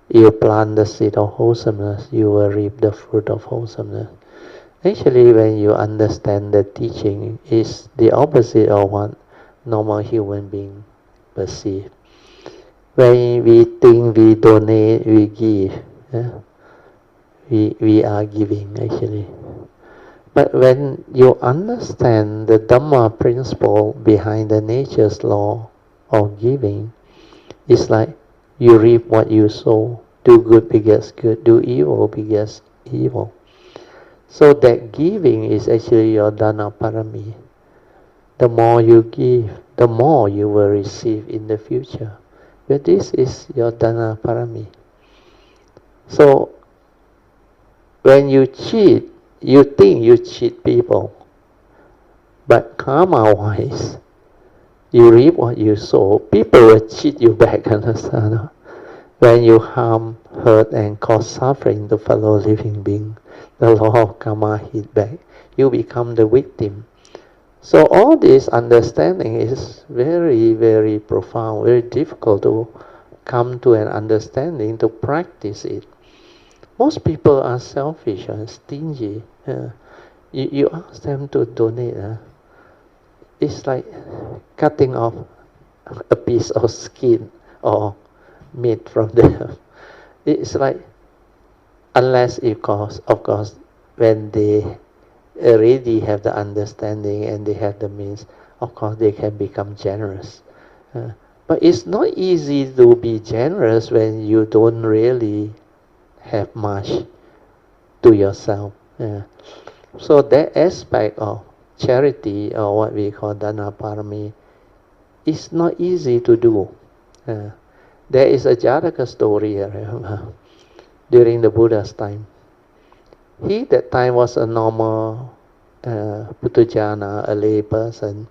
You plant the seed of wholesomeness, you will reap the fruit of wholesomeness. Actually, when you understand the teaching, is the opposite of what normal human being perceive. When we think we donate, we give. We are giving actually. But when you understand the Dhamma principle behind the nature's law of giving, it's like you reap what you sow. Do good begets good. Do evil begets evil. So that giving is actually your dana parami. The more you give, the more you will receive in the future. But this is your dana parami. So when you cheat, you think you cheat people. But karma-wise, you reap what you sow. People will cheat you back, understand? When you harm, hurt, and cause suffering to fellow living beings, the law of karma hit back. You become the victim. So all this understanding is very, very profound, very difficult to come to an understanding, to practice it. Most people are selfish and stingy. You ask them to donate. It's like cutting off a piece of skin or meat from them. It's like, unless of course, when they already have the understanding and they have the means, of course they can become generous. But it's not easy to be generous when you don't really have much to yourself. So that aspect of charity, or what we call dana parami, is not easy to do. There is a Jataka story, during the Buddha's time. He that time was a normal Putujana, a lay person,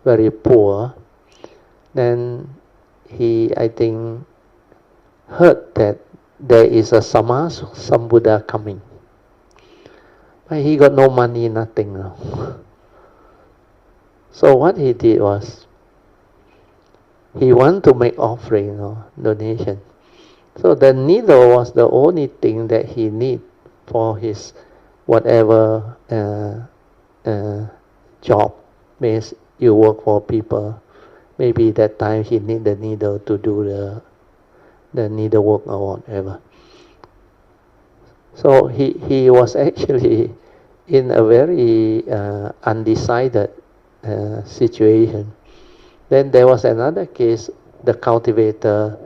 very poor. Then he, I think, heard that there is a Sambuddha coming. But he got no money, nothing. So what he did was, he wanted to make offering or donation. So the needle was the only thing that he need for his whatever job. Means you work for people. Maybe that time he need the needle to do the needlework or whatever. So he was actually in a very undecided situation. Then there was another case, the cultivator,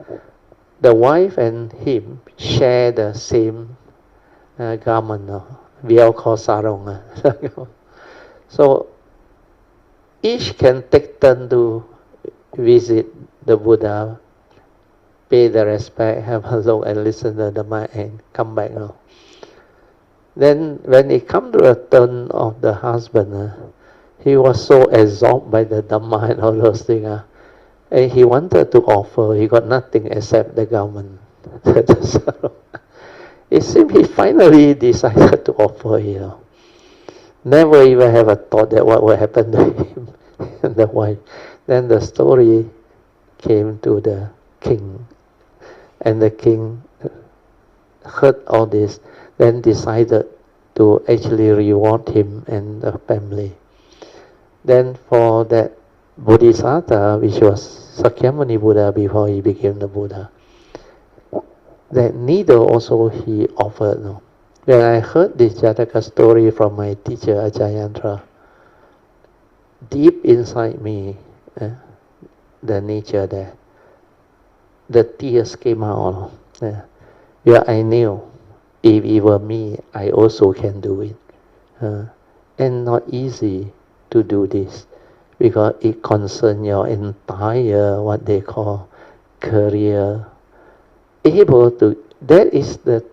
the wife and him share the same garment. We all call sarong. So each can take turn to visit the Buddha, pay the respect, have a look and listen to the Dhamma and come back. Then when it come to a turn of the husband, he was so absorbed by the Dhamma and all those things. And he wanted to offer, he got nothing except the garment. It seemed he finally decided to offer, Never even have a thought that what will happen to him and the wife. Then the story came to the king. And the king heard all this, then decided to actually reward him and the family. Then for that Bodhisattva, which was Sakyamuni Buddha before he became the Buddha, that needle also he offered. No? When I heard this Jataka story from my teacher Ajayantra, deep inside me, the nature there, the tears came out. Where I knew, if it were me, I also can do it. And not easy to do this, because it concerns your entire, what they call, career. Able to, that is the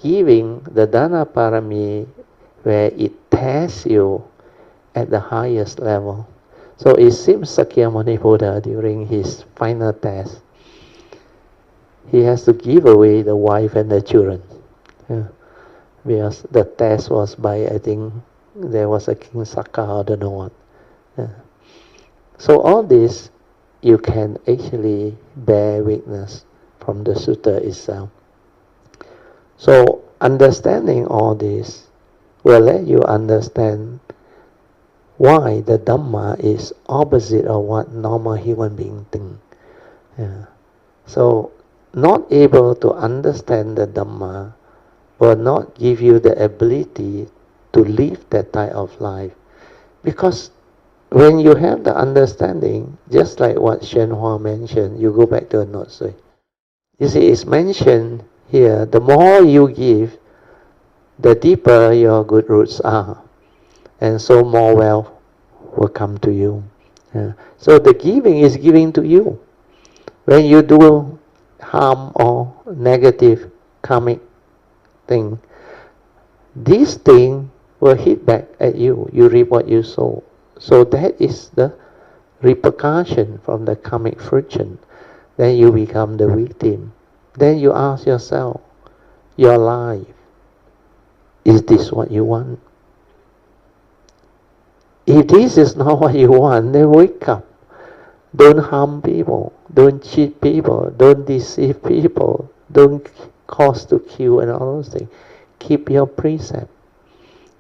giving, the Dana Parami, where it tests you at the highest level. So it seems Sakyamuni Buddha, during his final test, he has to give away the wife and the children. Because the test was by, I think, there was a King Saka, I don't know what. So all this, you can actually bear witness from the sutta itself. So understanding all this will let you understand why the Dhamma is opposite of what normal human beings think. So not able to understand the Dhamma will not give you the ability to live that type of life. Because when you have the understanding, just like what Shenhua mentioned, you go back to a note. You see, it's mentioned here, the more you give, the deeper your good roots are. And so more wealth will come to you. So the giving is giving to you. When you do harm or negative karmic thing, this thing will hit back at you. You reap what you sow. So that is the repercussion from the karmic friction. Then you become the victim. Then you ask yourself, your life, is this what you want? If this is not what you want, then wake up. Don't harm people. Don't cheat people. Don't deceive people. Don't cause to kill and all those things. Keep your precept.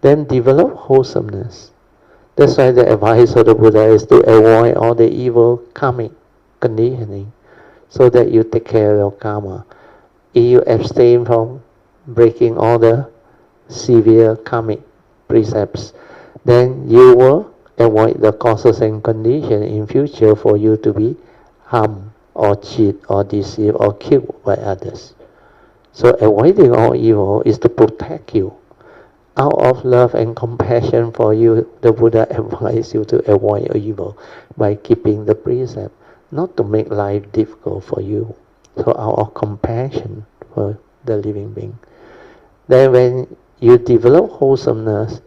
Then develop wholesomeness. That's why the advice of the Buddha is to avoid all the evil karmic conditioning, so that you take care of your karma. If you abstain from breaking all the severe karmic precepts, then you will avoid the causes and conditions in future for you to be harmed or cheat or deceived or killed by others. So avoiding all evil is to protect you. Out of love and compassion for you, the Buddha advised you to avoid evil by keeping the precept, not to make life difficult for you. So out of compassion for the living being. Then when you develop wholesomeness,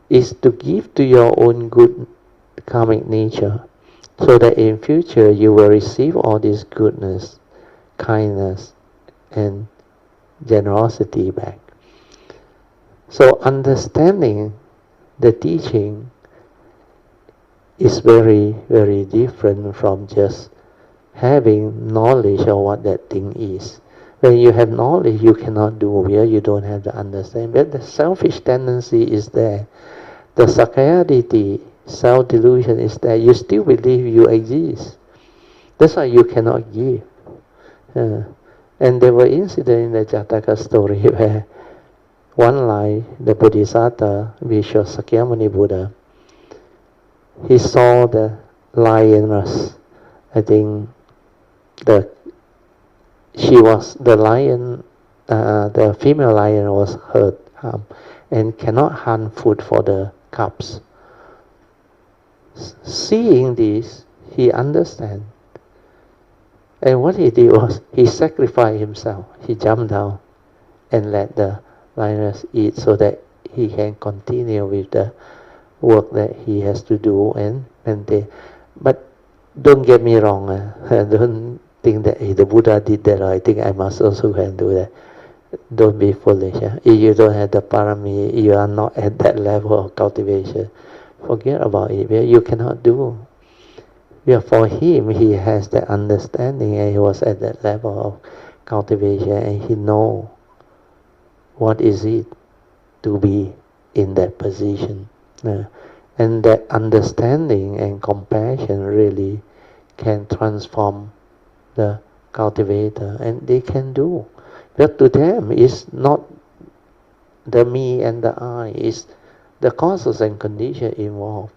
is to give to your own good karmic nature, so that in future you will receive all this goodness, kindness, and generosity back. So understanding the teaching is very, very different from just having knowledge of what that thing is. When you have knowledge, you cannot do where you don't have the understanding. But the selfish tendency is there. The sakayaditi, self-delusion is there. You still believe you exist. That's why you cannot give. And there were incidents in the Jataka story where one life, the Bodhisattva, which was Sakyamuni Buddha, he saw the lioness. I think the female lion was hurt and cannot hunt food for the cubs. Seeing this, he understand. And what he did was, he sacrificed himself. He jumped down and let the lioness eat so that he can continue with the work that he has to do and maintain. But don't get me wrong. Don't think that the Buddha did that. I think I must also can do that. Don't be foolish. If you don't have the parami, you are not at that level of cultivation. Forget about it. You cannot do. For him, he has that understanding, and he was at that level of cultivation, and he knows what is it to be in that position. And that understanding and compassion really can transform the cultivator, and they can do. But to them, it's not the me and the I, it's the causes and condition involved.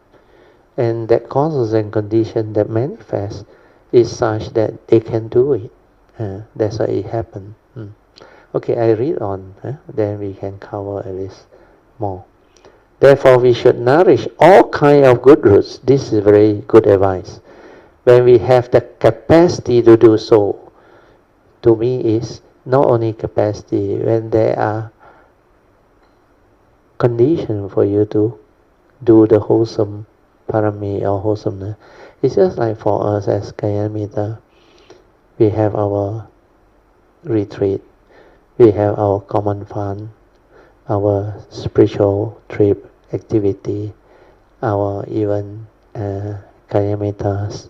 And that causes and condition that manifest is such that they can do it. That's why it happened. Okay, I read on, then we can cover at least more. Therefore, we should nourish all kind of good roots. This is very good advice. When we have the capacity to do so, to me is not only capacity, when there are conditions for you to do the wholesome parami or wholesomeness. It's just like for us as Kayamita, we have our retreat, we have our common fund, our spiritual trip activity, our even Kayamita's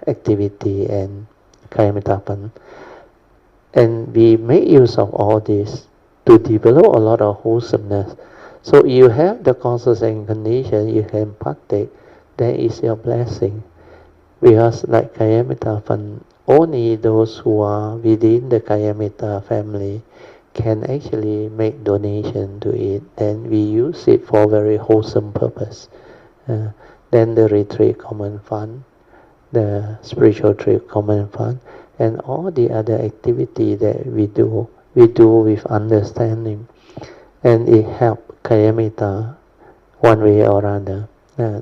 activity and Kayamita fund. And we make use of all this to develop a lot of wholesomeness. So you have the causes and conditions, you can partake, that is your blessing. Because like Kayamita fund, only those who are within the Kayamita family can actually make donation to it. Then we use it for very wholesome purpose. Then the retreat common fund, the spiritual trip common fund, and all the other activity that we do with understanding. And it helps Kayamita one way or another.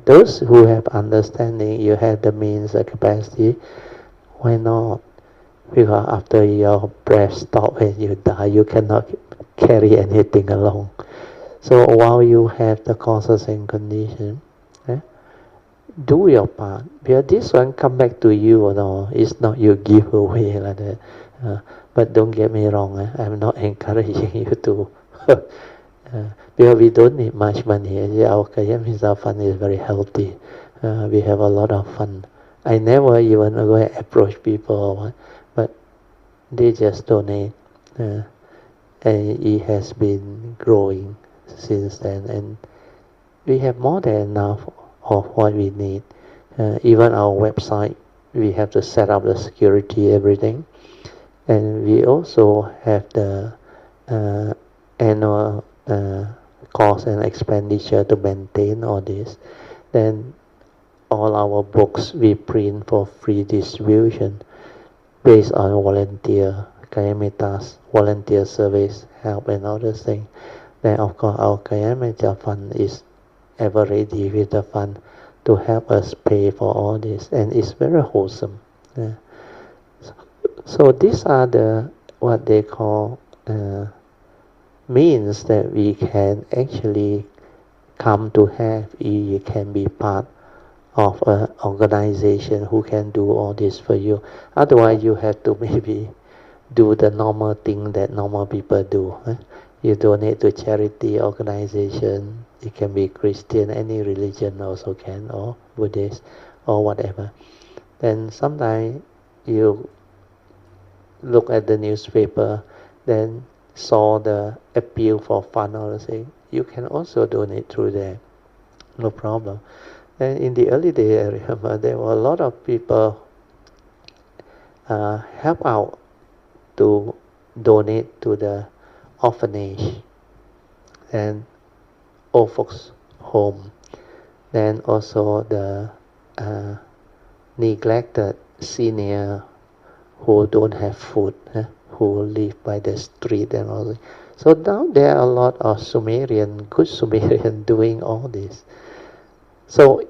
Those who have understanding, you have the means, the capacity, why not? Because after your breath stops and you die, you cannot carry anything along. So while you have the causes and conditions, do your part. Because this one come back to you, it's not you give away like that. But don't get me wrong, I'm not encouraging you to. Because we don't need much money. Our Kayamita fund is very healthy. We have a lot of fun. I never even go and approach people, but they just donate. And it has been growing since then. And we have more than enough of what we need. Even our website, we have to set up the security, everything. And we also have the annual cost and expenditure to maintain all this. Then all our books we print for free distribution based on volunteer, Kayamita's volunteer service, help and other things. Then of course our Kayamita fund is ever ready with the fund to help us pay for all this, and it's very wholesome. So these are the what they call means that we can actually come to have. You can be part of an organization who can do all this for you. Otherwise, you have to maybe do the normal thing that normal people do. You donate to charity organization. It can be Christian, any religion also can, or Buddhist, or whatever. Then sometimes you look at the newspaper, then saw the appeal for fund or something. You can also donate through there, no problem. And in the early days, I remember there were a lot of people help out to donate to the orphanage and old folks home. Then also the neglected senior who don't have food, who live by the street and all that. So now there are a lot of Sumerian, good Sumerian doing all this. So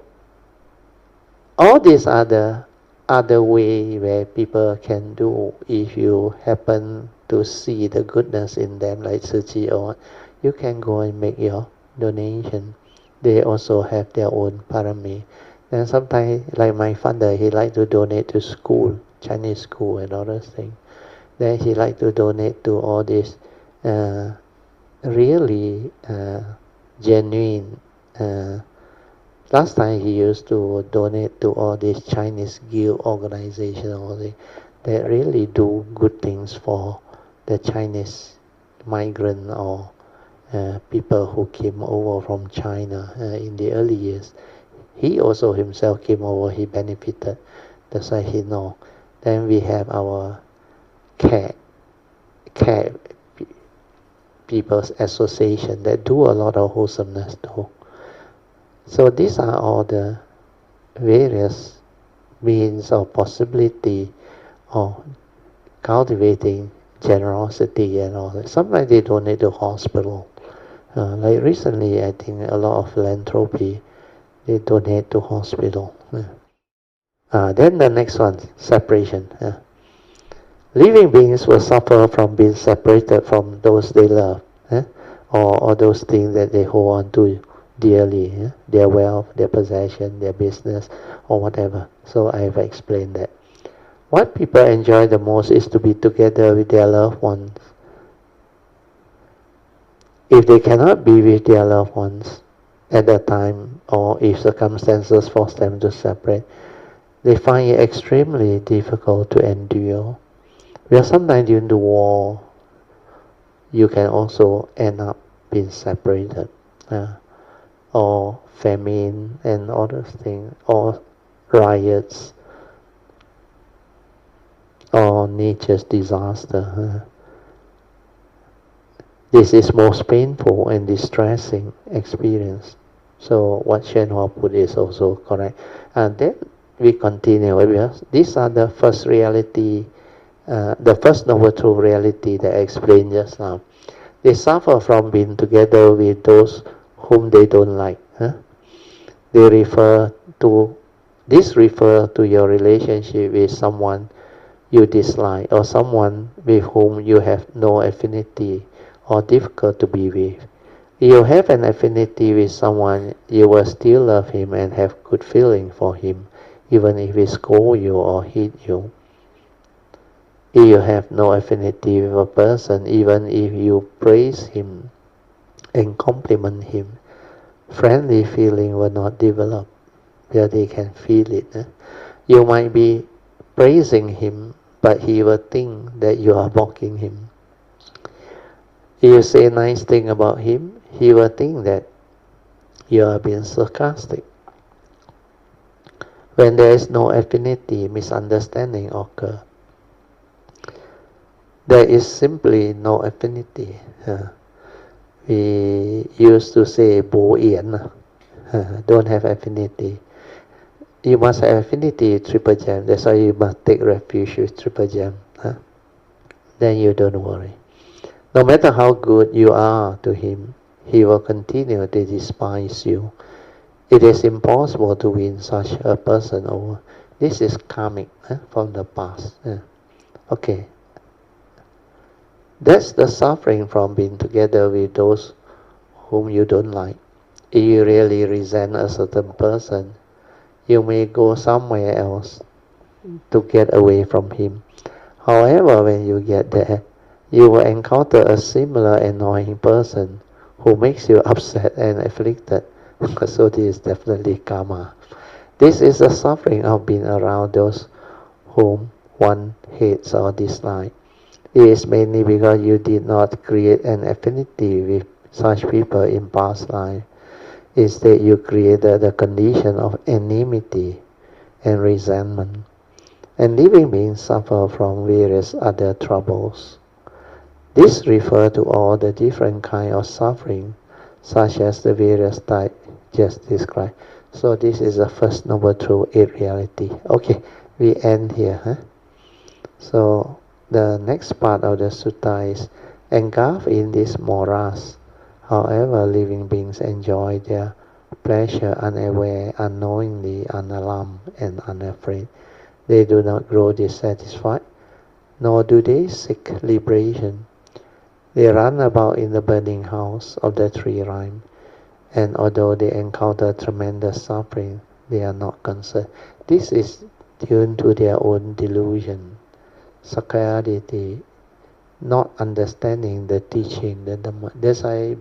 all these are the other way where people can do. If you happen to see the goodness in them, like Suchi, or you can go and make your donation. They also have their own parami. And sometimes, like my father, he like to donate to school, Chinese school and other things. Then he like to donate to all this really genuine. Last time he used to donate to all these Chinese guild organizations that really do good things for the Chinese migrant or people who came over from China in the early years. He also himself came over, he benefited. That's why he know. Then we have our care people's association that do a lot of wholesomeness too. So these are all the various means or possibility of cultivating generosity and all that. Sometimes they donate to hospital. Like recently, I think a lot of philanthropy, they donate to hospital. Then the next one, separation. Living beings will suffer from being separated from those they love, or those things that they hold on to dearly, their wealth, their possession, their business, or whatever. So I have explained that. What people enjoy the most is to be together with their loved ones. If they cannot be with their loved ones at that time, or if circumstances force them to separate, they find it extremely difficult to endure. Well, sometimes during the war, you can also end up being separated, or famine and all those things, or riots, or nature's disaster. This is most painful and distressing experience. So what Shen Hua put is also correct. And then we continue. These are the first reality, the first noble true reality that I explained just now. They suffer from being together with those whom they don't like. This refer to your relationship with someone you dislike, or someone with whom you have no affinity or difficult to be with. If you have an affinity with someone, you will still love him and have good feeling for him, even if he scold you or hit you. If you have no affinity with a person, even if you praise him and compliment him, friendly feeling will not develop, where they can feel it. You might be praising him, but he will think that you are mocking him. If you say nice thing about him, he will think that you are being sarcastic. When there is no affinity, misunderstanding occurs. There is simply no affinity. We used to say bo yan, don't have affinity. You must have affinity with Triple Gem. That's why you must take refuge with Triple Gem. Then you don't worry. No matter how good you are to him, he will continue to despise you. It is impossible to win such a person over. This is karmic from the past. Okay. That's the suffering from being together with those whom you don't like. If you really resent a certain person, you may go somewhere else to get away from him. However, when you get there, you will encounter a similar annoying person who makes you upset and afflicted. So this is definitely karma. This is the suffering of being around those whom one hates or dislikes. It is mainly because you did not create an affinity with such people in past life. Instead, you created a condition of enmity and resentment. And living beings suffer from various other troubles. This refers to all the different kinds of suffering, such as the various types just described. So this is the first noble truth, eight reality. Okay, we end here. So the next part of the sutta is engulfed in this morass. However, living beings enjoy their pleasure unaware, unknowingly, unalarmed, and unafraid. They do not grow dissatisfied, nor do they seek liberation. They run about in the burning house of the three rhymes, and although they encounter tremendous suffering, they are not concerned. This is due to their own delusion, sakkayaditthi, not understanding the teaching, the Dhamma. That's why,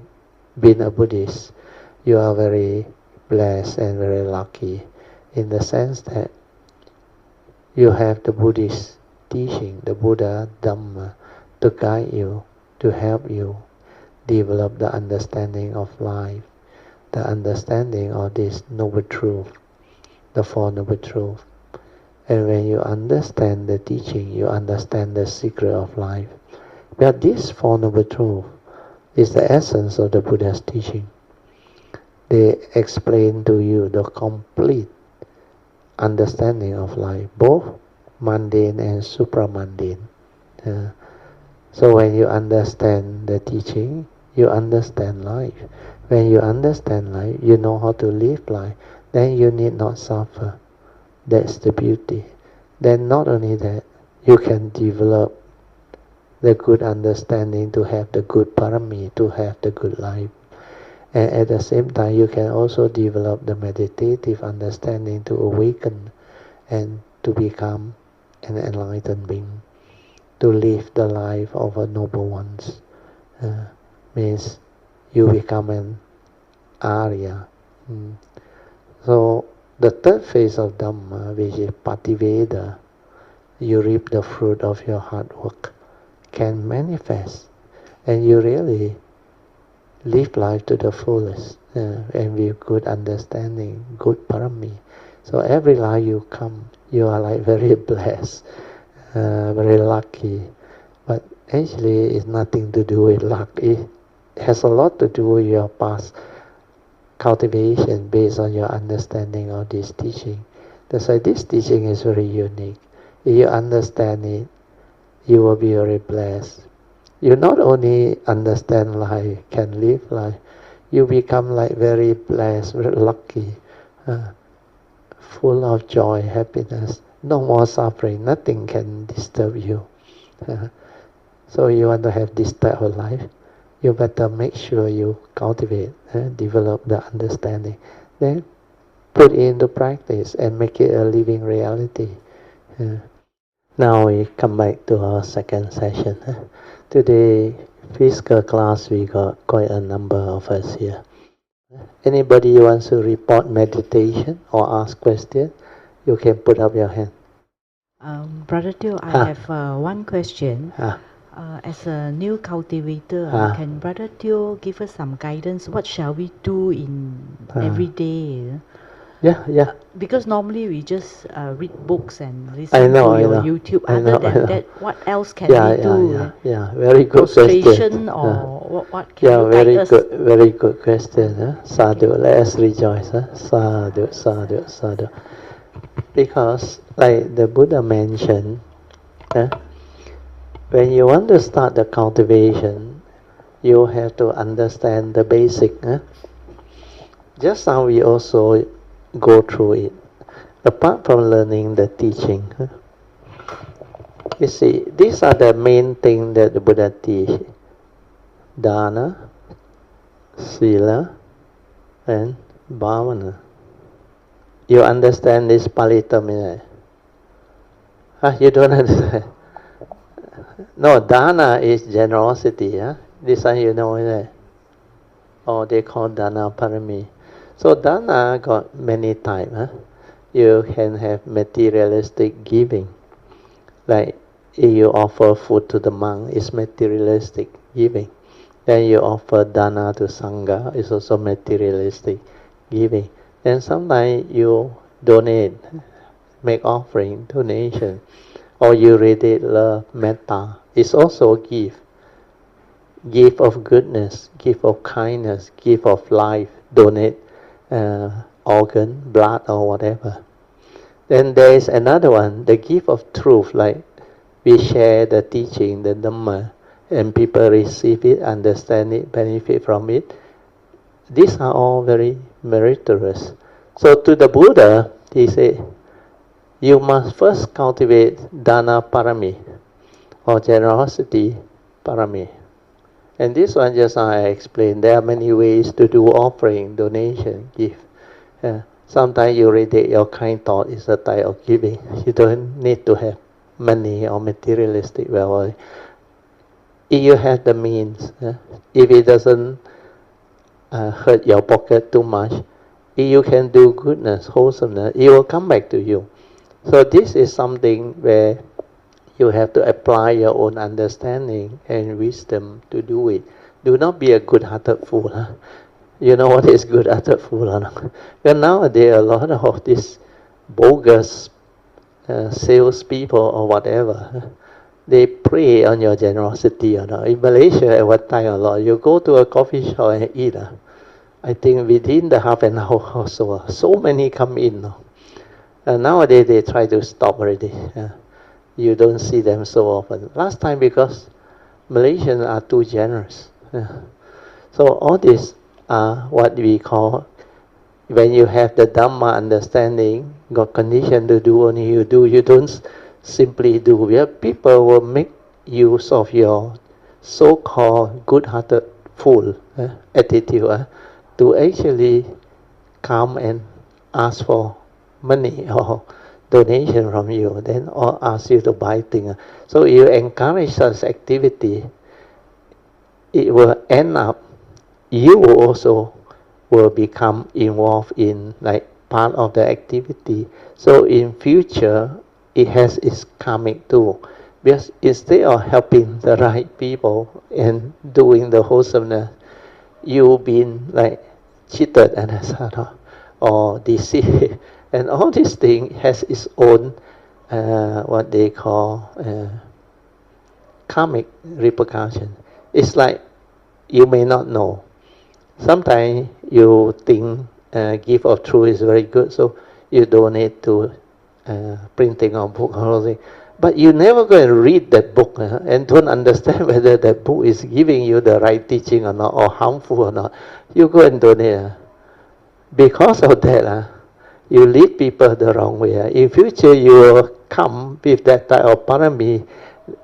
being a Buddhist, you are very blessed and very lucky, in the sense that you have the Buddhist teaching, the Buddha, Dhamma, to guide you, to help you develop the understanding of life, the understanding of this noble truth, the Four Noble Truths. And when you understand the teaching, you understand the secret of life. But this Four Noble Truths is the essence of the Buddha's teaching. They explain to you the complete understanding of life, both mundane and supramundane. So when you understand the teaching, you understand life. When you understand life, you know how to live life. Then you need not suffer. That's the beauty. Then not only that, you can develop the good understanding to have the good parami, to have the good life. And at the same time, you can also develop the meditative understanding to awaken and to become an enlightened being, to live the life of a noble ones. Means you become an Arya. So the third phase of Dhamma, which is Pativeda, you reap the fruit of your hard work, can manifest, and you really live life to the fullest, and with good understanding, good parami. So every life you come, you are like very blessed, very lucky. But actually, it's nothing to do with luck. It has a lot to do with your past cultivation based on your understanding of this teaching. That's why this teaching is very unique. If you understand it, you will be very blessed. You not only understand life, can live life, you become like very blessed, very lucky, full of joy, happiness, no more suffering, nothing can disturb you. So you want to have this type of life, you better make sure you cultivate, develop the understanding, then put it into practice and make it a living reality. Now we come back to our second session. Today, physical class, we got quite a number of us here. Anybody who wants to report meditation or ask questions, you can put up your hand. Brother Teo, I have one question. As a new cultivator, can Brother Teo give us some guidance? What shall we do in every day? Yeah. Because normally we just read books and listen to your YouTube. Other than that, what else can we do? Yeah, very good question. Or what can you guide us? Very good question. Sadhu, let us rejoice. Sadhu, sadhu, sadhu. Because, like the Buddha mentioned, when you want to start the cultivation, you have to understand the basic. Just now we also go through it. Apart from learning the teaching, you see, these are the main things that the Buddha teach: Dana, Sila, and Bhavana. You understand this Pali term? You don't understand? No, Dana is generosity. This one you know, isn't it? Or they call Dana Parami. So Dana got many types. You can have materialistic giving. Like if you offer food to the monk, it's materialistic giving. Then you offer Dana to Sangha, it's also materialistic giving. Then sometimes you donate, make offering, donation. Or you radiate love, metta. It's also gift. Gift of goodness, gift of kindness, gift of life, donate organ, blood or whatever. Then there is another one, the gift of truth, like we share the teaching, the Dhamma, and people receive it, understand it, benefit from it. These are all very meritorious. So to the Buddha, he said, you must first cultivate Dana Parami, or generosity Parami. And this one just I explained, there are many ways to do offering, donation, gift. Sometimes you radiate your kind thought is a type of giving. You don't need to have money or materialistic wealth. If you have the means, if it doesn't hurt your pocket too much, if you can do goodness, wholesomeness, it will come back to you. So this is something where you have to apply your own understanding and wisdom to do it. Do not be a good-hearted fool. You know what is good-hearted fool or not? Well, nowadays a lot of this bogus salespeople or whatever. They prey on your generosity. In Malaysia, at one time a lot. You go to a coffee shop and eat. I think within the half an hour or so many come in. Nowadays they try to stop already. You don't see them so often. Last time because Malaysians are too generous. So all this are what we call, when you have the Dhamma understanding, got condition to do, only you do. You don't simply do. Where people will make use of your so-called good-hearted fool attitude to actually come and ask for money or donation from you, then or ask you to buy things. So you encourage such activity, it will end up, you also will become involved in like part of the activity. So in future, it has its karmic too. Because instead of helping the right people and doing the wholesomeness, you've been like cheated and etc. or deceived. And all these things has its own what they call karmic repercussion. It's like you may not know. Sometimes you think gift of truth is very good, so you donate to printing of book or something. But you never go and read that book and don't understand whether that book is giving you the right teaching or not, or harmful or not. You go and donate. Because of that, you lead people the wrong way. In future, you will come with that type of parami.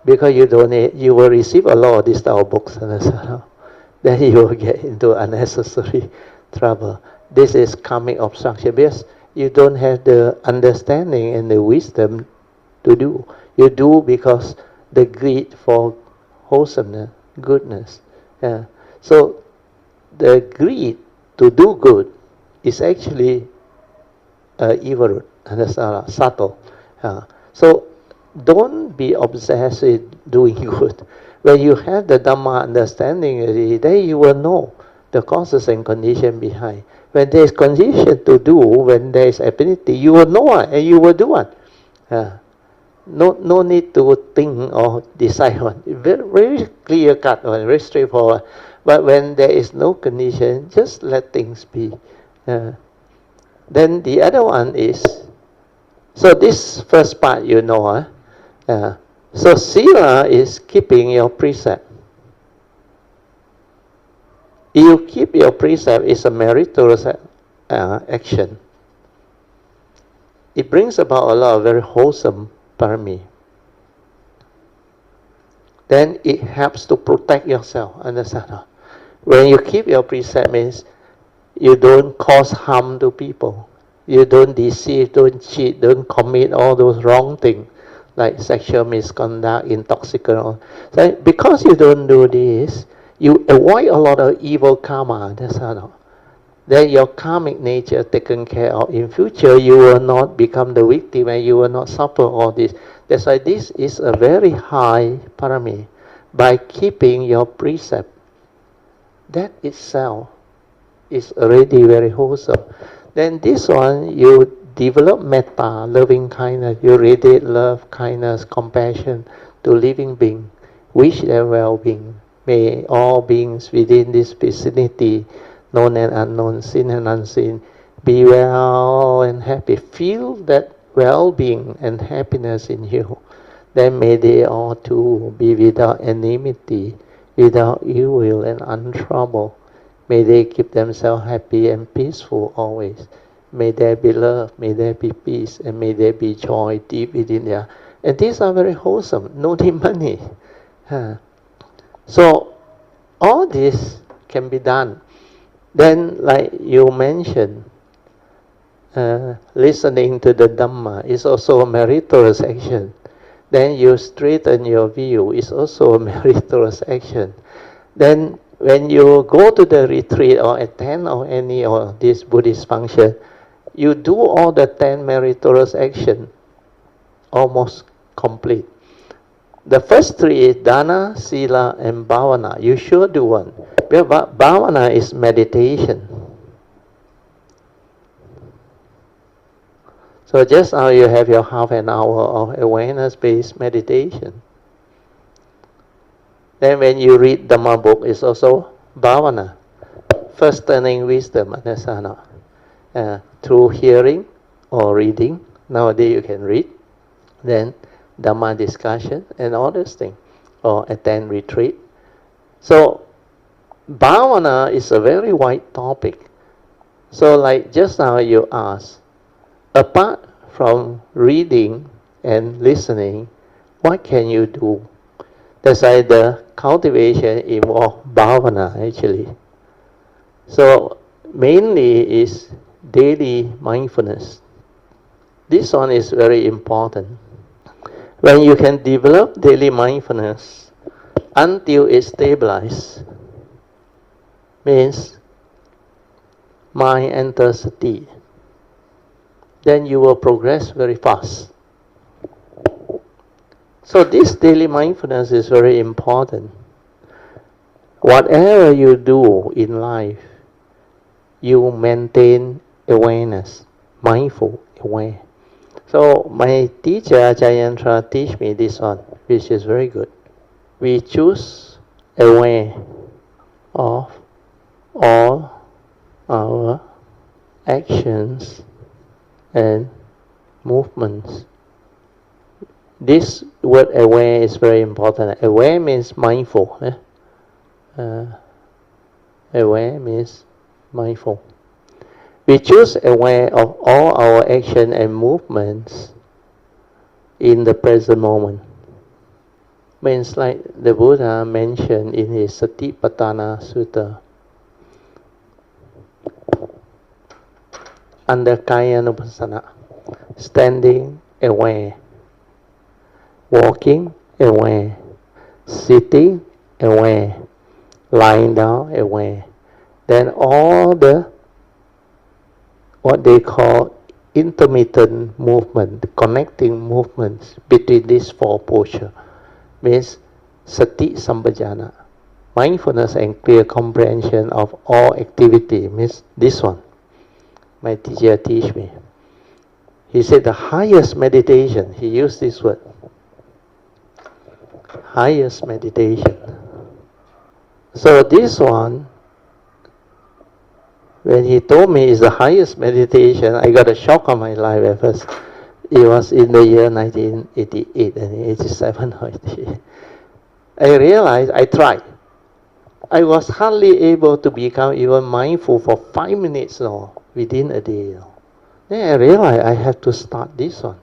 Because you donate, you will receive a lot of this type of books. Then you will get into unnecessary trouble. This is karmic obstruction because you don't have the understanding and the wisdom to do. You do because the greed for wholesomeness, goodness. So the greed to do good is actually evil root, understand? Subtle. So don't be obsessed with doing good. When you have the Dhamma understanding, then you will know the causes and condition behind. When there is condition to do, when there is ability, you will know it and you will do it. No need to think or decide on. Very clear cut, very straightforward. But when there is no condition, just let things be. Then the other one is, so this first part you know. So sila is keeping your precept. You keep your precept is a meritorious action. It brings about a lot of very wholesome parami. Then it helps to protect yourself. Understand? When you keep your precept means you don't cause harm to people. You don't deceive, don't cheat, don't commit all those wrong things like sexual misconduct, intoxicant. So because you don't do this, you avoid a lot of evil karma. That's how. Then your karmic nature taken care of. In future, you will not become the victim and you will not suffer all this. That's why this is a very high parami. By keeping your precept, that itself is already very wholesome. Then this one, you develop metta, loving kindness. You radiate love, kindness, compassion to living beings. Wish their well-being. May all beings within this vicinity, known and unknown, seen and unseen, be well and happy. Feel that well-being and happiness in you. Then may they all too be without enmity, without ill will and untroubled. May they keep themselves happy and peaceful always. May there be love, may there be peace, and may there be joy deep within there. And these are very wholesome, no need money. So all this can be done. Then, like you mentioned, listening to the Dhamma is also a meritorious action. Then you straighten your view is also a meritorious action. Then when you go to the retreat or attend or any of this Buddhist function, you do all the 10 meritorious action almost complete. The first 3 is dana, sila, and bhavana. You should do one. But bhavana is meditation. So just now you have your half an hour of awareness-based meditation. Then when you read Dhamma book, it's also bhavana. First turning wisdom, understand? Through hearing or reading. Nowadays you can read. Then Dhamma discussion and all those things. Or attend retreat. So bhavana is a very wide topic. So like just now you asked, apart from reading and listening, what can you do? That's why the cultivation involves bhavana actually. So mainly is daily mindfulness. This one is very important. When you can develop daily mindfulness until it's stabilized, means mind enters sati, then you will progress very fast. So this daily mindfulness is very important. Whatever you do in life, you maintain awareness, mindful, aware. So my teacher Jayantra teach me this one, which is very good. We choose aware of all our actions and movements. This word aware is very important. Aware means mindful. Aware means mindful. We choose aware of all our action and movements in the present moment. Means like the Buddha mentioned in his Satipatthana Sutta. Under Kayanupassana, standing aware, walking aware, sitting aware, lying down aware. Then all the what they call intermittent movement, connecting movements between these four postures, means sati sampajana, mindfulness and clear comprehension of all activity, means this one. My teacher teach me. He said the highest meditation, he used this word, highest meditation. So this one, when he told me it's the highest meditation, I got a shock on my life at first. It was in the year 1988 and 87 or 88. I realized, I tried. I was hardly able to become even mindful for 5 minutes within a day. Then I realized I have to start this one.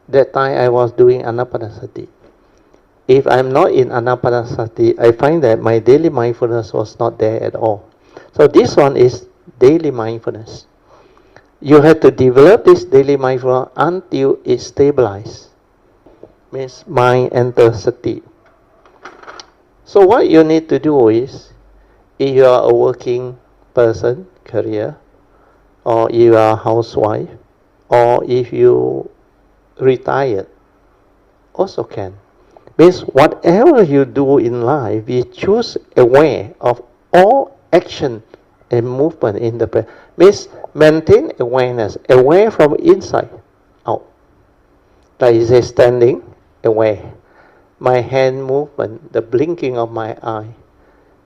That time I was doing Anapanasati. If I'm not in Anapanasati, I find that my daily mindfulness was not there at all. So this one is daily mindfulness. You have to develop this daily mindfulness until it stabilizes. Means mind enters sati. So what you need to do is, if you are a working person, career, or you are a housewife, or if you retired, also can. Means whatever you do in life, we choose aware of all action and movement in the present. Means maintain awareness, aware from inside out. Like you say, standing, aware. My hand movement, the blinking of my eye.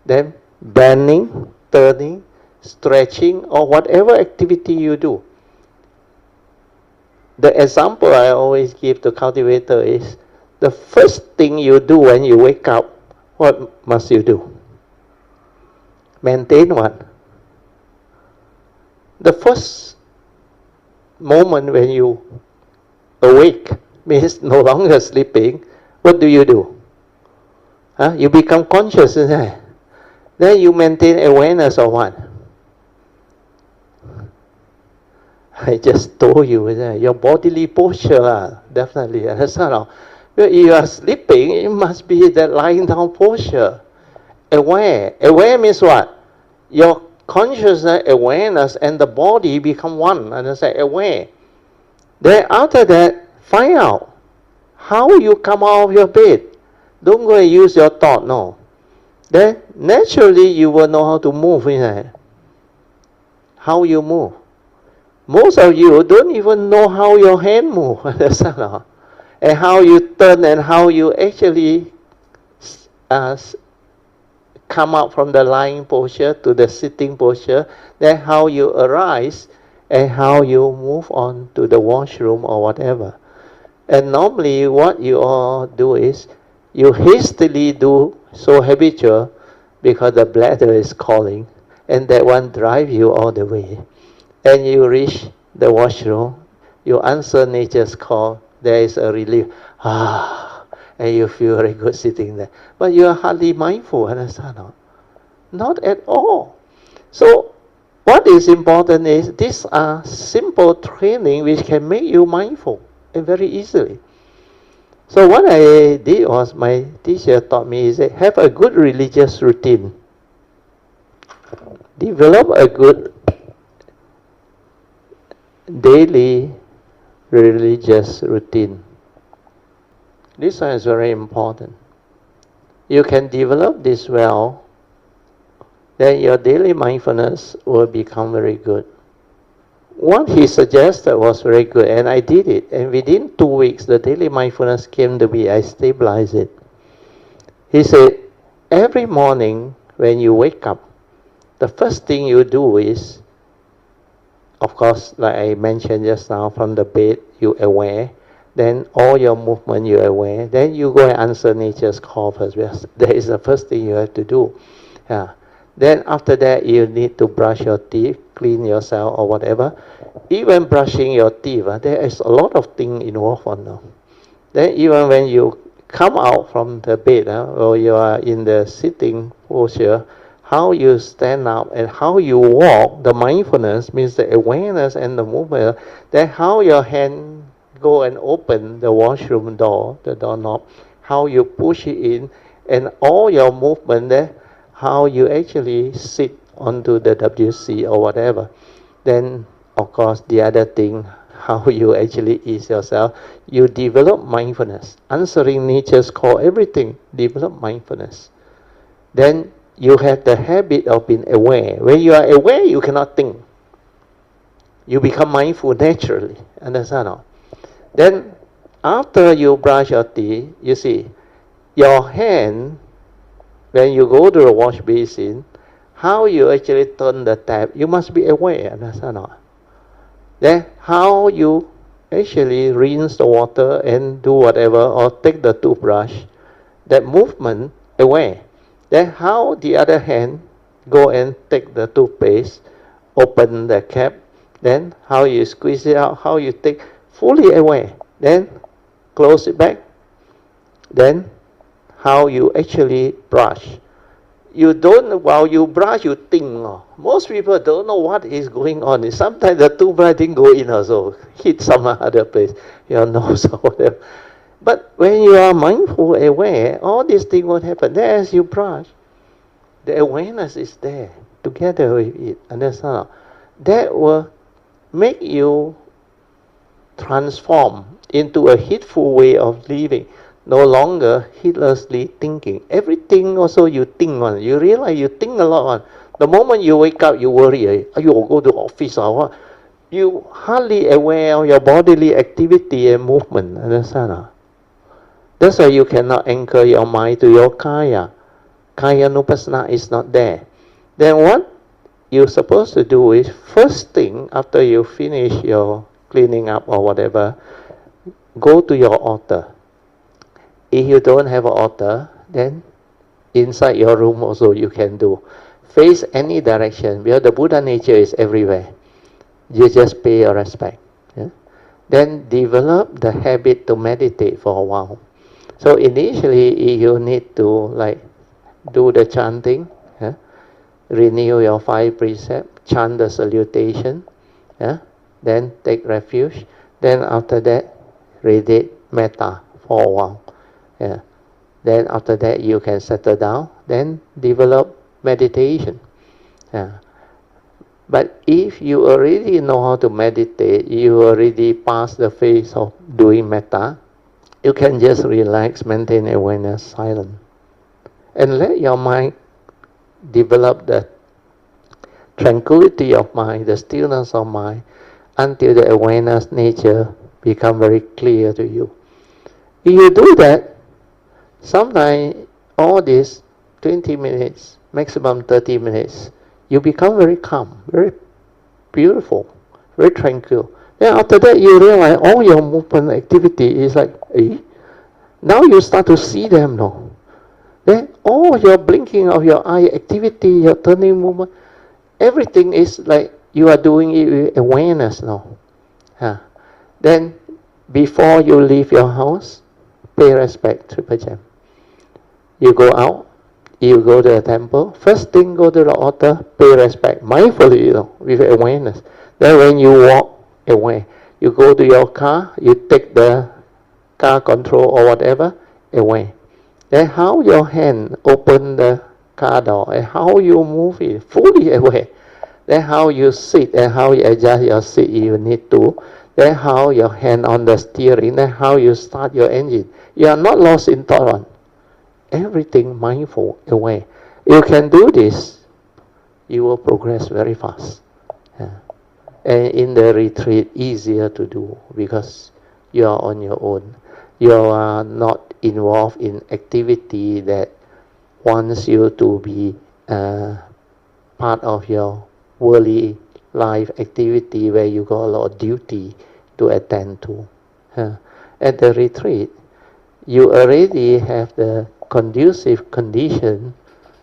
Then bending, turning, stretching, or whatever activity you do. The example I always give to cultivator is, the first thing you do when you wake up, what must you do? Maintain what? The first moment when you awake, means no longer sleeping, what do? You become conscious, isn't it? Then you maintain awareness of what? I just told you, isn't it? Your bodily posture, definitely. That's not. If you are sleeping, it must be that lying down posture. Aware. Aware means what? Your consciousness, awareness, and the body become one. And I say aware. Then after that, find out how you come out of your bed. Don't go and use your thought, no. Then naturally you will know how to move, isn't it? How you move. Most of you don't even know how your hand move, understand? And how you turn and how you actually come out from the lying posture to the sitting posture, then how you arise and how you move on to the washroom or whatever. And normally what you all do is, you hastily do so habitual because the bladder is calling, and that one drive you all the way. And you reach the washroom, you answer nature's call, there is a relief. And you feel very good sitting there. But you are hardly mindful, understand? Not at all. So what is important is, these are simple training which can make you mindful and very easily. So what I did was, my teacher taught me, is that have a good religious routine. Develop a good daily religious routine. This one is very important. You can develop this well, then your daily mindfulness will become very good. What he suggested was very good, and I did it. And within 2 weeks, the daily mindfulness came to be. I stabilized it. He said, every morning when you wake up, the first thing you do is, of course, like I mentioned just now, from the bed, you aware. Then all your movement you aware. Then you go and answer nature's call first. That is the first thing you have to do. Then after that, you need to brush your teeth, clean yourself or whatever. Even brushing your teeth, there is a lot of things involved on now. Then even when you come out from the bed, or you are in the sitting posture, how you stand up and how you walk, the mindfulness means the awareness and the movement. Then how your hand go and open the washroom door, the doorknob, how you push it in, and all your movement there, how you actually sit onto the WC or whatever. Then, of course, the other thing, how you actually ease yourself. You develop mindfulness. Answering nature's call, everything, develop mindfulness. Then you have the habit of being aware. When you are aware, you cannot think. You become mindful naturally. Understand? Then, after you brush your teeth, you see, your hand, when you go to the wash basin, how you actually turn the tap, you must be aware, understand? Then how you actually rinse the water and do whatever, or take the toothbrush, that movement, aware. Then how the other hand go and take the toothpaste, open the cap, then how you squeeze it out, how you take, fully aware. Then close it back. Then how you actually brush. You don't, while you brush, you think. Most people don't know what is going on. Sometimes the toothbrush didn't go in also, hit some other place, your nose or whatever. But when you are mindful, aware, all these things will happen. Then as you brush, the awareness is there together with it. Understand? That will make you transform into a heedful way of living. No longer heedlessly thinking. Everything also you think on. You realize you think a lot on. The moment you wake up, you worry. You will go to office or what? You hardly aware of your bodily activity and movement. Understand? That's why you cannot anchor your mind to your kaya. Kaya nupassana is not there. Then what you're supposed to do is, first thing after you finish your cleaning up or whatever, go to your altar. If you don't have an altar, then inside your room also you can do. Face any direction, because the Buddha nature is everywhere. You just pay your respect. Then develop the habit to meditate for a while. So initially you need to do the chanting, renew your 5 precepts, chant the salutation, then take refuge. Then after that, radiate metta for a while. Then after that you can settle down, then develop meditation. But if you already know how to meditate, you already passed the phase of doing metta, you can just relax, maintain awareness, silent. And let your mind develop the tranquility of mind, the stillness of mind. until the awareness nature become very clear to you. If you do that, sometimes all this 20 minutes, maximum 30 minutes, you become very calm, very beautiful, very tranquil. Then after that, you realize all your movement activity is like, now you start to see them now. Then all your blinking of your eye activity, your turning movement, everything is like you are doing it with awareness now. Then before you leave your house, pay respect to Puja. You go out, you go to the temple, first thing go to the altar, pay respect, mindfully, with awareness. Then when you walk away, you go to your car, you take the car control or whatever, away. Then how your hand open the car door and how you move it, fully away. Then how you sit and how you adjust your seat if you need to. Then how your hand on the steering, then how you start your engine. You are not lost in thought. Everything mindful away. You can do this, you will progress very fast. And in the retreat, easier to do because you are on your own. You are not involved in activity that wants you to be part of your worldly life activity where you got a lot of duty to attend to. At the retreat, you already have the conducive condition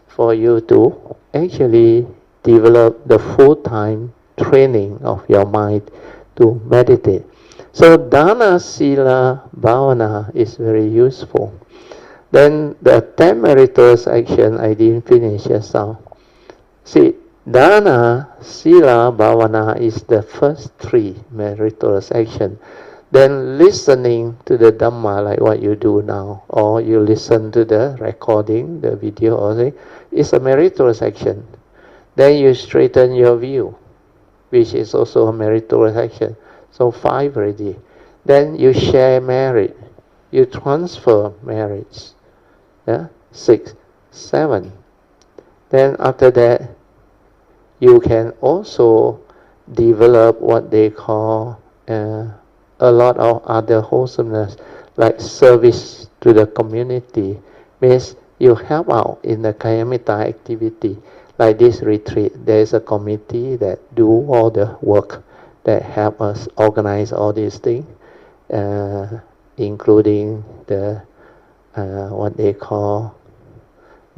for you to actually develop the full-time training of your mind to meditate. So Dana, Sila, Bhavana is very useful. Then the 10 meritorious action I didn't finish just now. See, Dana, Sila, Bhavana is the first 3 meritorious action. Then listening to the Dhamma like what you do now, or you listen to the recording, the video or something, is a meritorious action. Then you straighten your view, which is also a meritorious action. So 5 already. Then you share merit. You transfer merits. 6, 7. Then after that, you can also develop what they call a lot of other wholesomeness, like service to the community. Means you help out in the Kayamitta activity. Like this retreat, there is a committee that do all the work, that help us organize all these things, including the what they call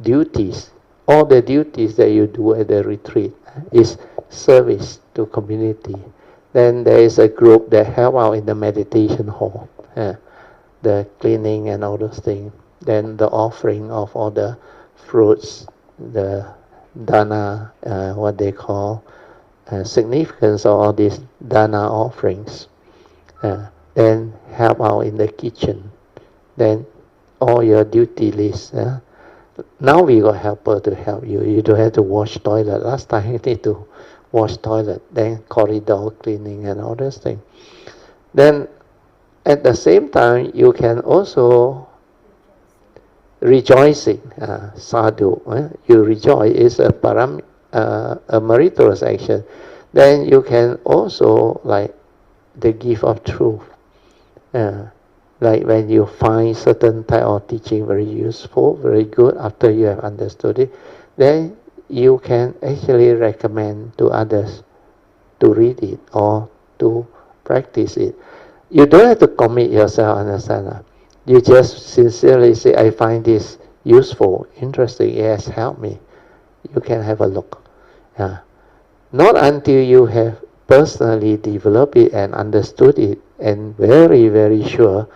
duties. All the duties that you do at the retreat is service to community. Then there is a group that help out in the meditation hall, the cleaning and all those things. Then the offering of all the fruits, the dana, what they call significance of all these dana offerings. Then help out in the kitchen. Then all your duty list. Now we got helper to help you. You don't have to wash toilet. Last time you need to wash toilet. Then corridor cleaning and all those things. Then at the same time you can also rejoicing, sadhu. You rejoice is a meritorious action. Then you can also like the gift of truth. Like when you find certain type of teaching very useful, very good after you have understood it, then you can actually recommend to others to read it or to practice it. You don't have to commit yourself, understand? You just sincerely say, I find this useful, interesting, it has helped me. You can have a look. Not until you have personally developed it and understood it and very, very sure,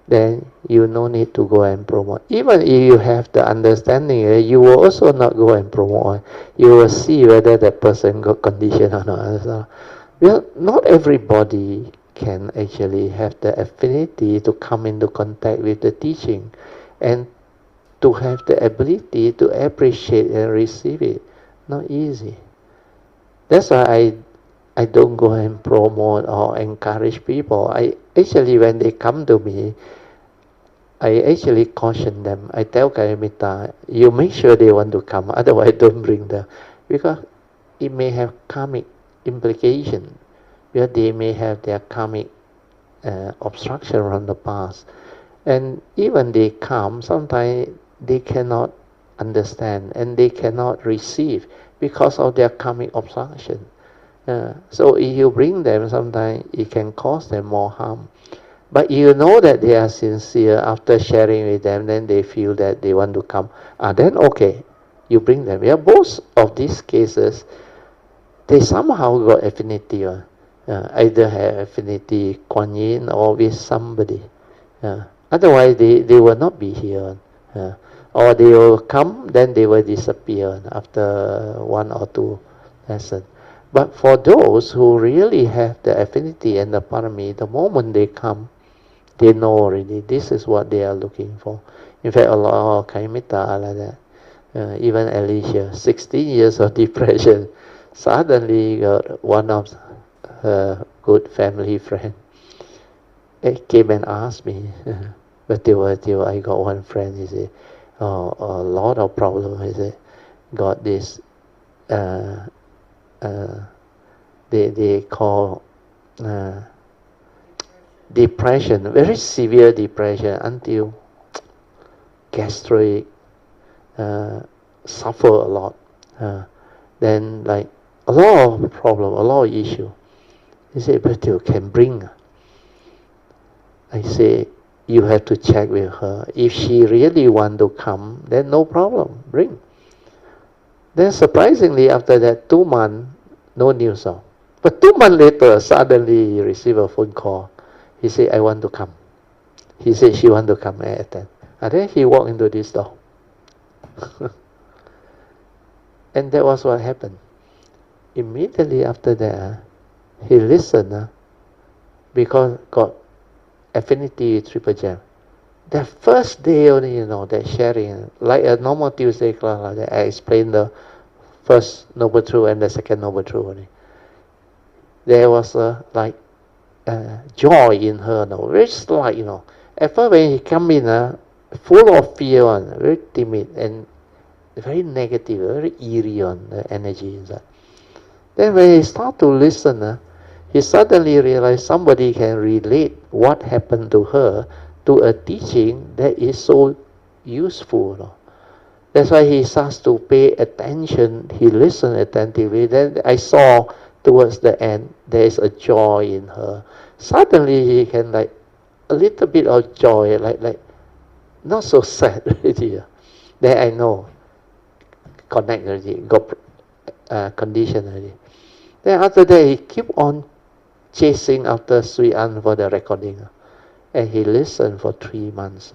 then you no need to go and promote. Even if you have the understanding, you will also not go and promote. You will see whether that person got condition or not. Well, not everybody can actually have the affinity to come into contact with the teaching and to have the ability to appreciate and receive it. Not easy. That's why I don't go and promote or encourage people. I actually, when they come to me, I actually caution them. I tell Kayamitta, you make sure they want to come, otherwise don't bring them. Because it may have karmic implication. because they may have their karmic obstruction from the past. And even they come, sometimes they cannot understand and they cannot receive because of their karmic obstruction. So if you bring them, sometimes it can cause them more harm. But you know that they are sincere after sharing with them, then they feel that they want to come. Then okay, you bring them. Yeah, both of these cases, they somehow got affinity. Either have affinity Kuan Yin or with somebody. Otherwise, they will not be here. Or they will come, then they will disappear after 1 or 2 lessons. But for those who really have the affinity and the parami, the moment they come, they know already this is what they are looking for. In fact, a lot of Kaimita are like that. Even Alicia, 16 years of depression, suddenly got one of her good family friend. It came and asked me, but I got one friend, he said, a lot of problems, he said, got this, they call depression, very severe depression, until gastric, suffer a lot. Then like a lot of problem, a lot of issue. He said, but you can bring. I say, you have to check with her. If she really want to come, then no problem, bring. Then surprisingly, after that 2 months, no news. But 2 months later, suddenly he received a phone call. He said, I want to come. He said, she want to come and attend. And then he walked into this door. And that was what happened. Immediately after that, he listened because got affinity with Triple Gem. The first day only, that sharing, like a normal Tuesday class, that I explained the first Noble Truth and the second Noble Truth only. There was joy in her, very slight, At first when he come in, full of fear, very timid and very negative, very eerie on the energy inside. Then when he start to listen, he suddenly realized somebody can relate what happened to her to a teaching that is so useful. That's why he starts to pay attention, he listened attentively. Then I saw towards the end, there is a joy in her. Suddenly he can a little bit of joy, like not so sad already. Then I know, connect already, got condition already. Then after that, he keep on chasing after Sui An for the recording. And he listened for 3 months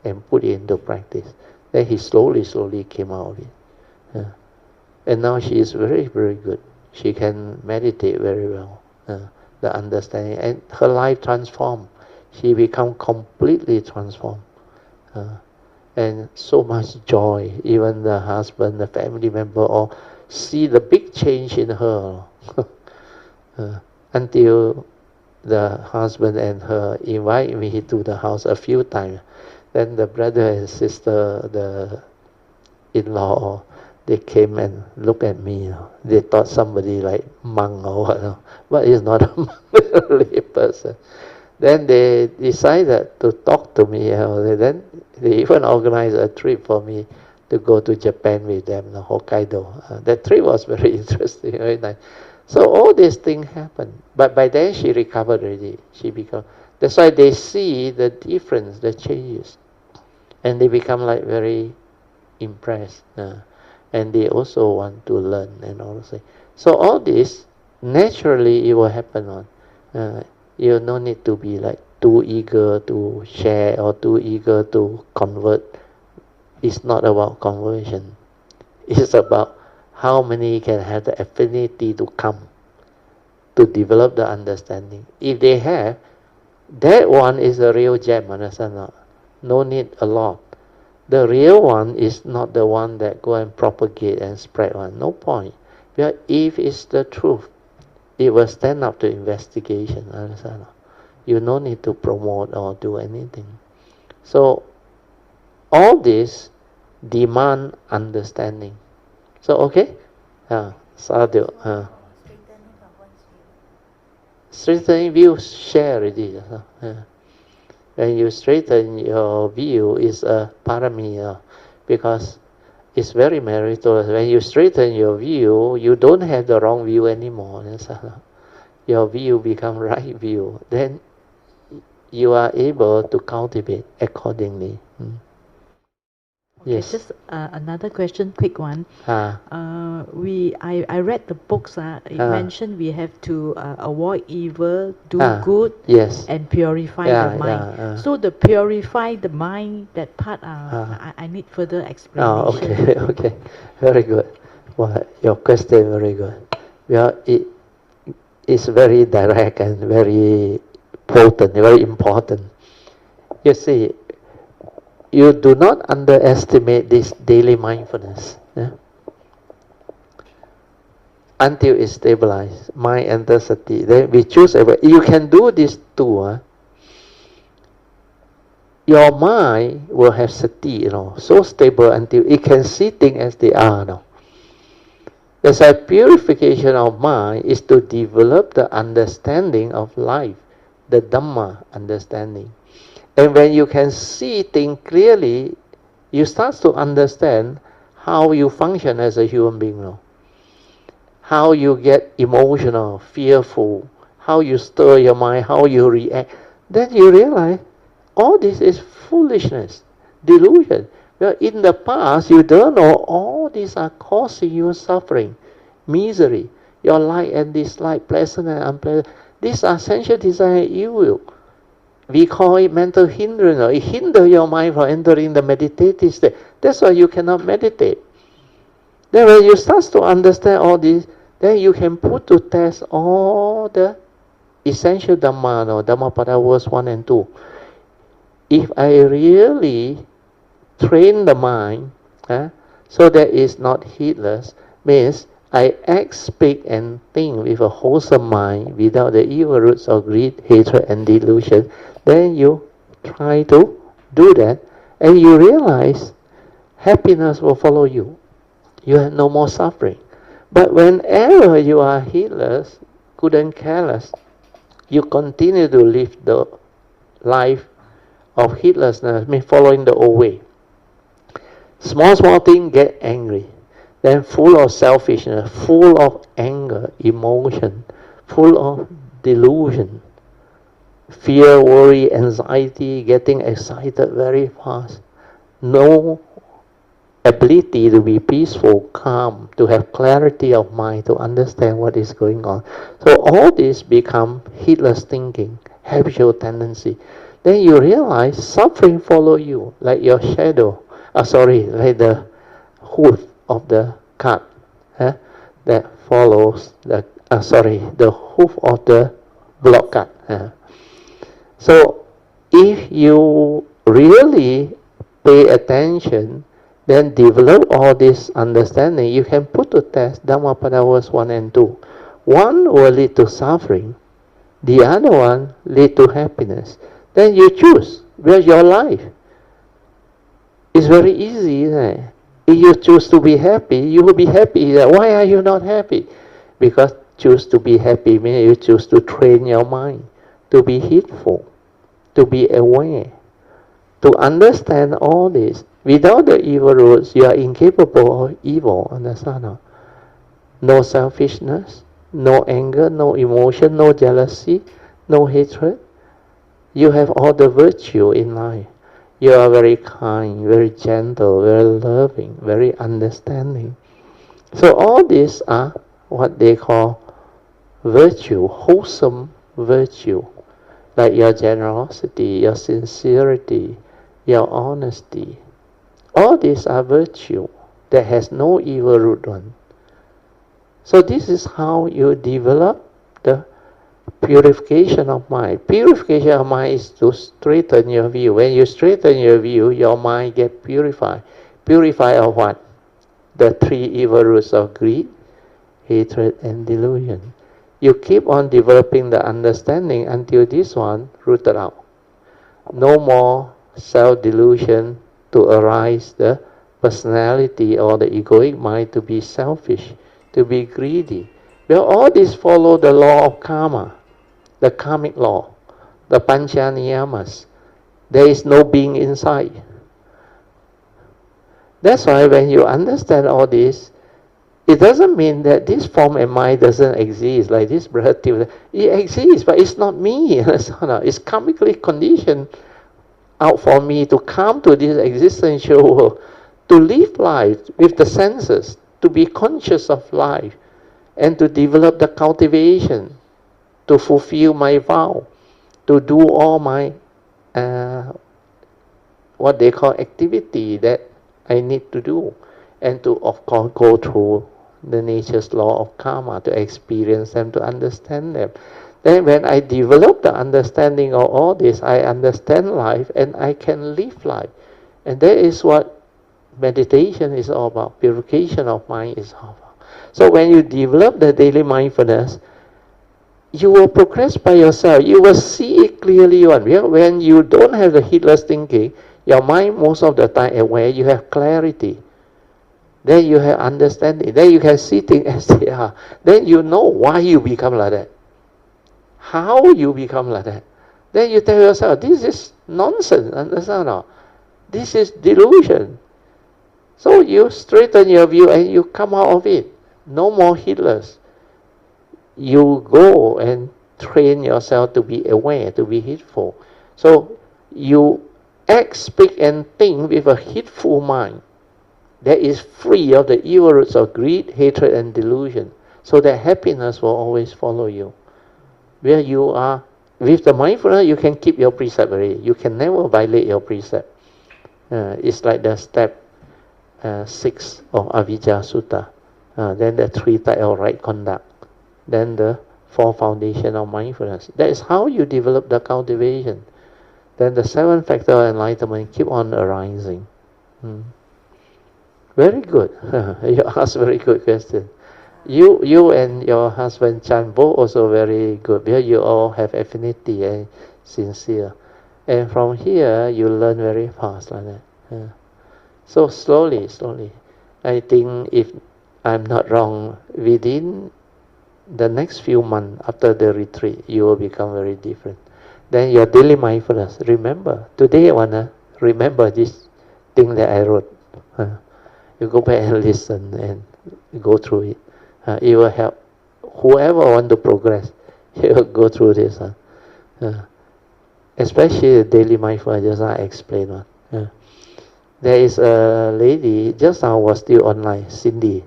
and put it into practice. Then he slowly came out of it. And now she is very, very good. She can meditate very well. The understanding. And her life transformed. She become completely transformed. And so much joy. Even the husband, the family member, all see the big change in her. Until the husband and her invite me to the house a few times. Then the brother and sister, the in-law, they came and looked at me. They thought somebody like monk or what, but it's not a monk, a lay person. Then they decided to talk to me. Then they even organized a trip for me to go to Japan with them, Hokkaido. That trip was very interesting, very nice. So all these things happen. But by then she recovered already. That's why they see the difference, the changes. And they become very impressed. And they also want to learn and all that. So all this, naturally it will happen. You no need to be too eager to share or too eager to convert. It's not about conversion. It's about how many can have the affinity to come, to develop the understanding. If they have, that one is the real gem, understand? No need a lot. The real one is not the one that go and propagate and spread one. No point. But if it's the truth, it will stand up to investigation, understand? You no need to promote or do anything. So all this demand understanding. So okay? Sadhu. Straighten view, share it. When you straighten your view, is a parami, because it's very meritorious. When you straighten your view, you don't have the wrong view anymore. Your view become right view. Then you are able to cultivate accordingly. Okay, Yes. just another question, quick one. I read the books. It mentioned we have to avoid evil, do good, yes, and purify the mind. So the purify the mind, that part, I need further explanation. Okay, very good. Well, your question very good. Well, it is very direct and very potent, very important. You see, you do not underestimate this daily mindfulness. Until it's stabilized, mind enters sati. Then we choose. You can do this too. Your mind will have sati, so stable until it can see things as they are. That's why purification of mind is to develop the understanding of life, the Dhamma understanding. And when you can see things clearly, you start to understand how you function as a human being. How you get emotional, fearful, how you stir your mind, how you react. Then you realize all this is foolishness, delusion. Well, in the past, you don't know all these are causing you suffering, misery, your like and dislike, pleasant and unpleasant. These are sensual desire and evil. We call it mental hindrance. It hinders your mind from entering the meditative state. That's why you cannot meditate. Then when you start to understand all this, then you can put to test all the essential Dhamma, Dhammapada verse 1 and 2. If I really train the mind, so that it's not heedless, means I act, speak and think with a wholesome mind without the evil roots of greed, hatred and delusion, then you try to do that and you realize happiness will follow you. You have no more suffering. But whenever you are heedless, good and careless, you continue to live the life of heedlessness, means following the old way. Small thing, get angry. Then full of selfishness, full of anger, emotion, full of delusion, fear, worry, anxiety, getting excited very fast. No ability to be peaceful, calm, to have clarity of mind, to understand what is going on. So all this become heedless thinking, habitual tendency. Then you realize suffering follow you, like your shadow. Like the hoof of the cart that follows the hoof of the block cart. So if you really pay attention, then develop all this understanding, you can put to test Dhammapada verse 1 and 2. One will lead to suffering, the other one lead to happiness. Then you choose where's your life. It's very easy, isn't it? If you choose to be happy, you will be happy. Why are you not happy? Because choose to be happy means you choose to train your mind to be heedful, to be aware, to understand all this. Without the evil roots, you are incapable of evil. Understand? No selfishness, no anger, no emotion, no jealousy, no hatred. You have all the virtue in life. You are very kind, very gentle, very loving, very understanding. So all these are what they call virtue, wholesome virtue. Like your generosity, your sincerity, your honesty. All these are virtue that has no evil root on. So this is how you develop the purification of mind. Purification of mind is to straighten your view. When you straighten your view, your mind gets purified. Purified of what? The three evil roots of greed, hatred and delusion. You keep on developing the understanding until this one rooted out. No more self-delusion to arise the personality or the egoic mind to be selfish, to be greedy. Well, all this follow the law of karma. the karmic law, the pancha niyamas. There is no being inside. That's why when you understand all this, it doesn't mean that this form and mind doesn't exist, like this breath. It exists, but it's not me. It's karmically conditioned out for me to come to this existential world, to live life with the senses, to be conscious of life, and to develop the cultivation, to fulfill my vow, to do all my what they call activity that I need to do, and to of course go through the nature's law of karma, to experience them, to understand them. Then when I develop the understanding of all this, I understand life and I can live life. And that is what meditation is all about, purification of mind is all about. So when you develop the daily mindfulness, you will progress by yourself. You will see it clearly. When you don't have the heedless thinking, your mind most of the time aware, you have clarity. Then you have understanding. Then you can see things as they are. Then you know why you become like that. How you become like that. Then you tell yourself, this is nonsense. Understand or not? This is delusion. So you straighten your view and you come out of it. No more heedless. You go and train yourself to be aware, to be heedful. So you act, speak, and think with a heedful mind that is free of the evil roots of greed, hatred, and delusion, so that happiness will always follow you. Where you are, with the mindfulness, you can keep your precept already. You can never violate your precept. It's like the step 6 of Avijja Sutta. Then the 3 types of right conduct. Then the 4 foundation of mindfulness. That is how you develop the cultivation. Then the 7 factor of enlightenment keep on arising. Very good. You ask very good question. You and your husband Chan both also very good, because you all have affinity and sincere. And from here you learn very fast like that. So slowly. I think, if I'm not wrong, within the next few months after the retreat, you will become very different. Then your daily mindfulness, remember, today I wanna remember this thing that I wrote. You go back and listen and go through it. It will help whoever want to progress. He will go through this. Especially the daily mindfulness, just I explained one. There is a lady, just now was still online, Cindy.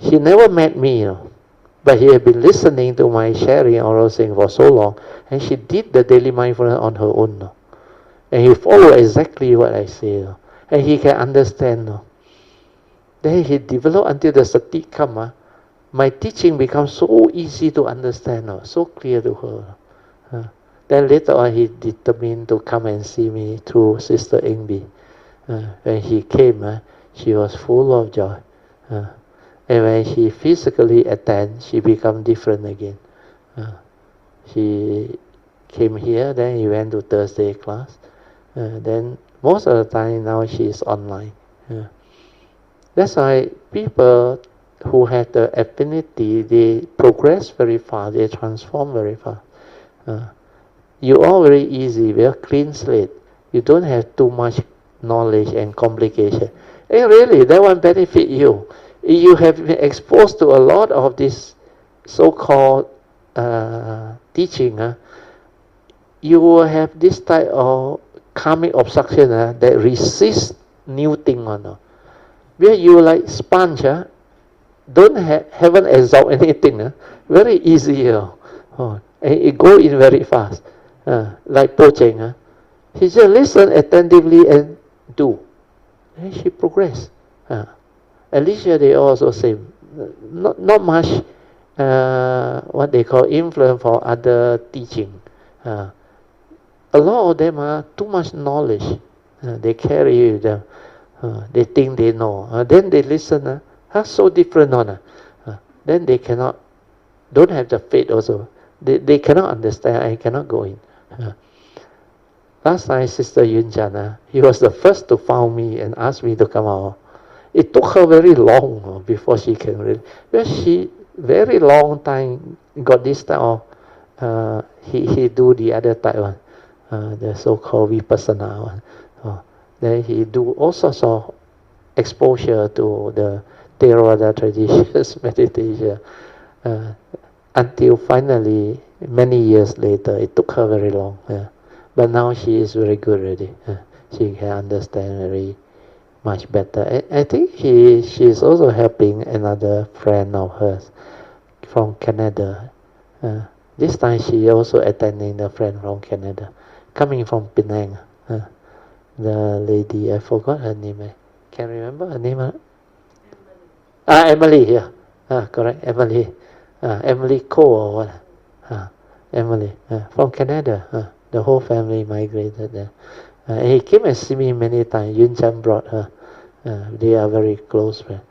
She never met me, but she had been listening to my sharing oral thing for so long, and she did the daily mindfulness on her own. And he followed exactly what I say. And he can understand. Then he developed until the sati come. My teaching becomes so easy to understand, so clear to her. Then later on he determined to come and see me through Sister Ingbi. When he came, she was full of joy. And when she physically attend, she become different again. She came here, then he went to Thursday class. Then most of the time now she is online. That's why people who have the affinity, they progress very fast, they transform very fast. You all very easy, very clean slate. You don't have too much knowledge and complication. And really, that one benefit you. You have been exposed to a lot of this so-called teaching. You will have this type of karmic obstruction that resists new thing. Where you like sponge, haven't absorbed anything. Very easy. And it go in very fast. Like poaching. He just listen attentively and do. And she progress. Alicia, they also say, not much what they call influence for other teaching. A lot of them are too much knowledge. They carry with them. They think they know. Then they listen. So different. Then they don't have the faith also. They cannot understand. I cannot go in. Last night, Sister Yun Chan, he was the first to found me and asked me to come out. It took her very long before she came. Because she very long time got this type of he do the other type one, the so-called vipassana one. Then he do all sorts of exposure to the Theravada traditions, meditation, until finally, many years later, it took her very long. But now she is very good already. She can understand very much better. I think she is also helping another friend of hers from Canada. This time she also attending the friend from Canada, coming from Penang. The lady, I forgot her name. Can you remember her name? Emily, yeah. Correct, Emily. Emily Ko or what? Emily, from Canada. The whole family migrated there. He came and see me many times. Yun Chan brought her. They are very close friends.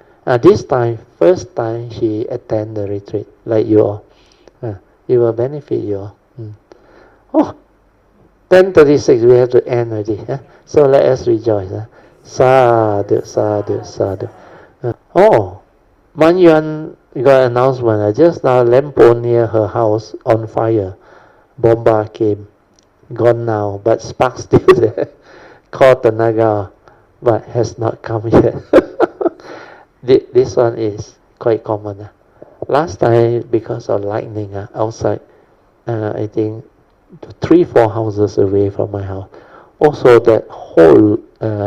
This time, first time she attend the retreat, like you all. It will benefit you all. Oh, 10:36, we have to end already. So let us rejoice. Sadhu, sadhu, sadhu. Man Yuan got an announcement. Just now, lamp near her house on fire. Bomba came. Gone now, but spark still there. Called the Naga, but has not come yet. This one is quite common. Last time, because of lightning outside, I think 3-4 houses away from my house. Also, that whole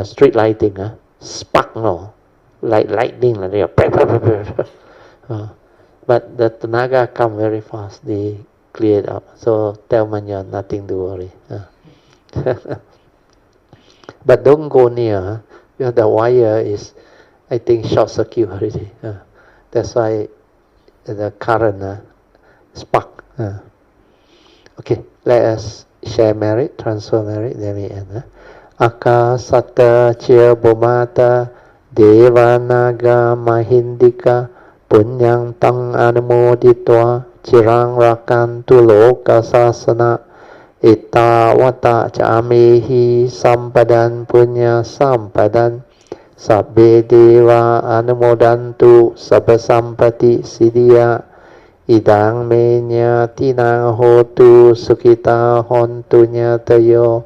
street lighting spark, like lightning. But the Naga come very fast. They clear it up. So tell Manyan nothing to worry. But don't go near. Because the wire is, I think, short circuit already. That's why the current spark. Okay, let us share merit, transfer merit, then we end. Akasata Chia Bomata Devanaga Mahindika Punyang Tang Anumoditwa Chirang Rakantu Loka Sasana Itawata Chamehi Sampadan Punya Sampadan Sabbe Deva Anumodantu Sabba Sampati Siddhya Idang menya tinang hotu sukita hontu nyatayo.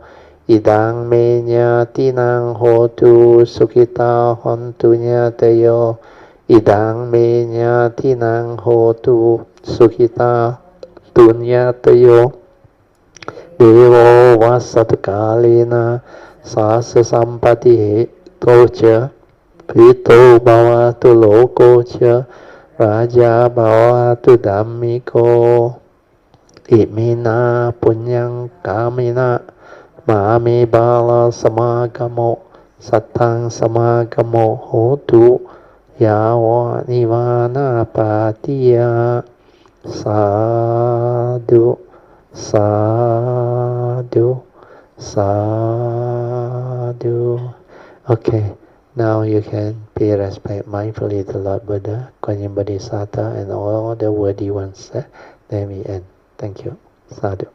Idang menya tinang hotu sukita hontu nyatayo. Idang menya tinang hotu sukita tunyatayo. Devo vasatkalena sasa sampati tocha pito bhavatu lokocha Raja bhavatu dhammiko imina punyang kamina mami bala samagamo satang samagamo hotu yawa nivana patiya. Sadhu, sadhu, sadhu. Okay. Now you can pay respect mindfully to Lord Buddha, Kuan Yin Bodhisattva, and all the worthy ones. Then we end. Thank you. Sadhu.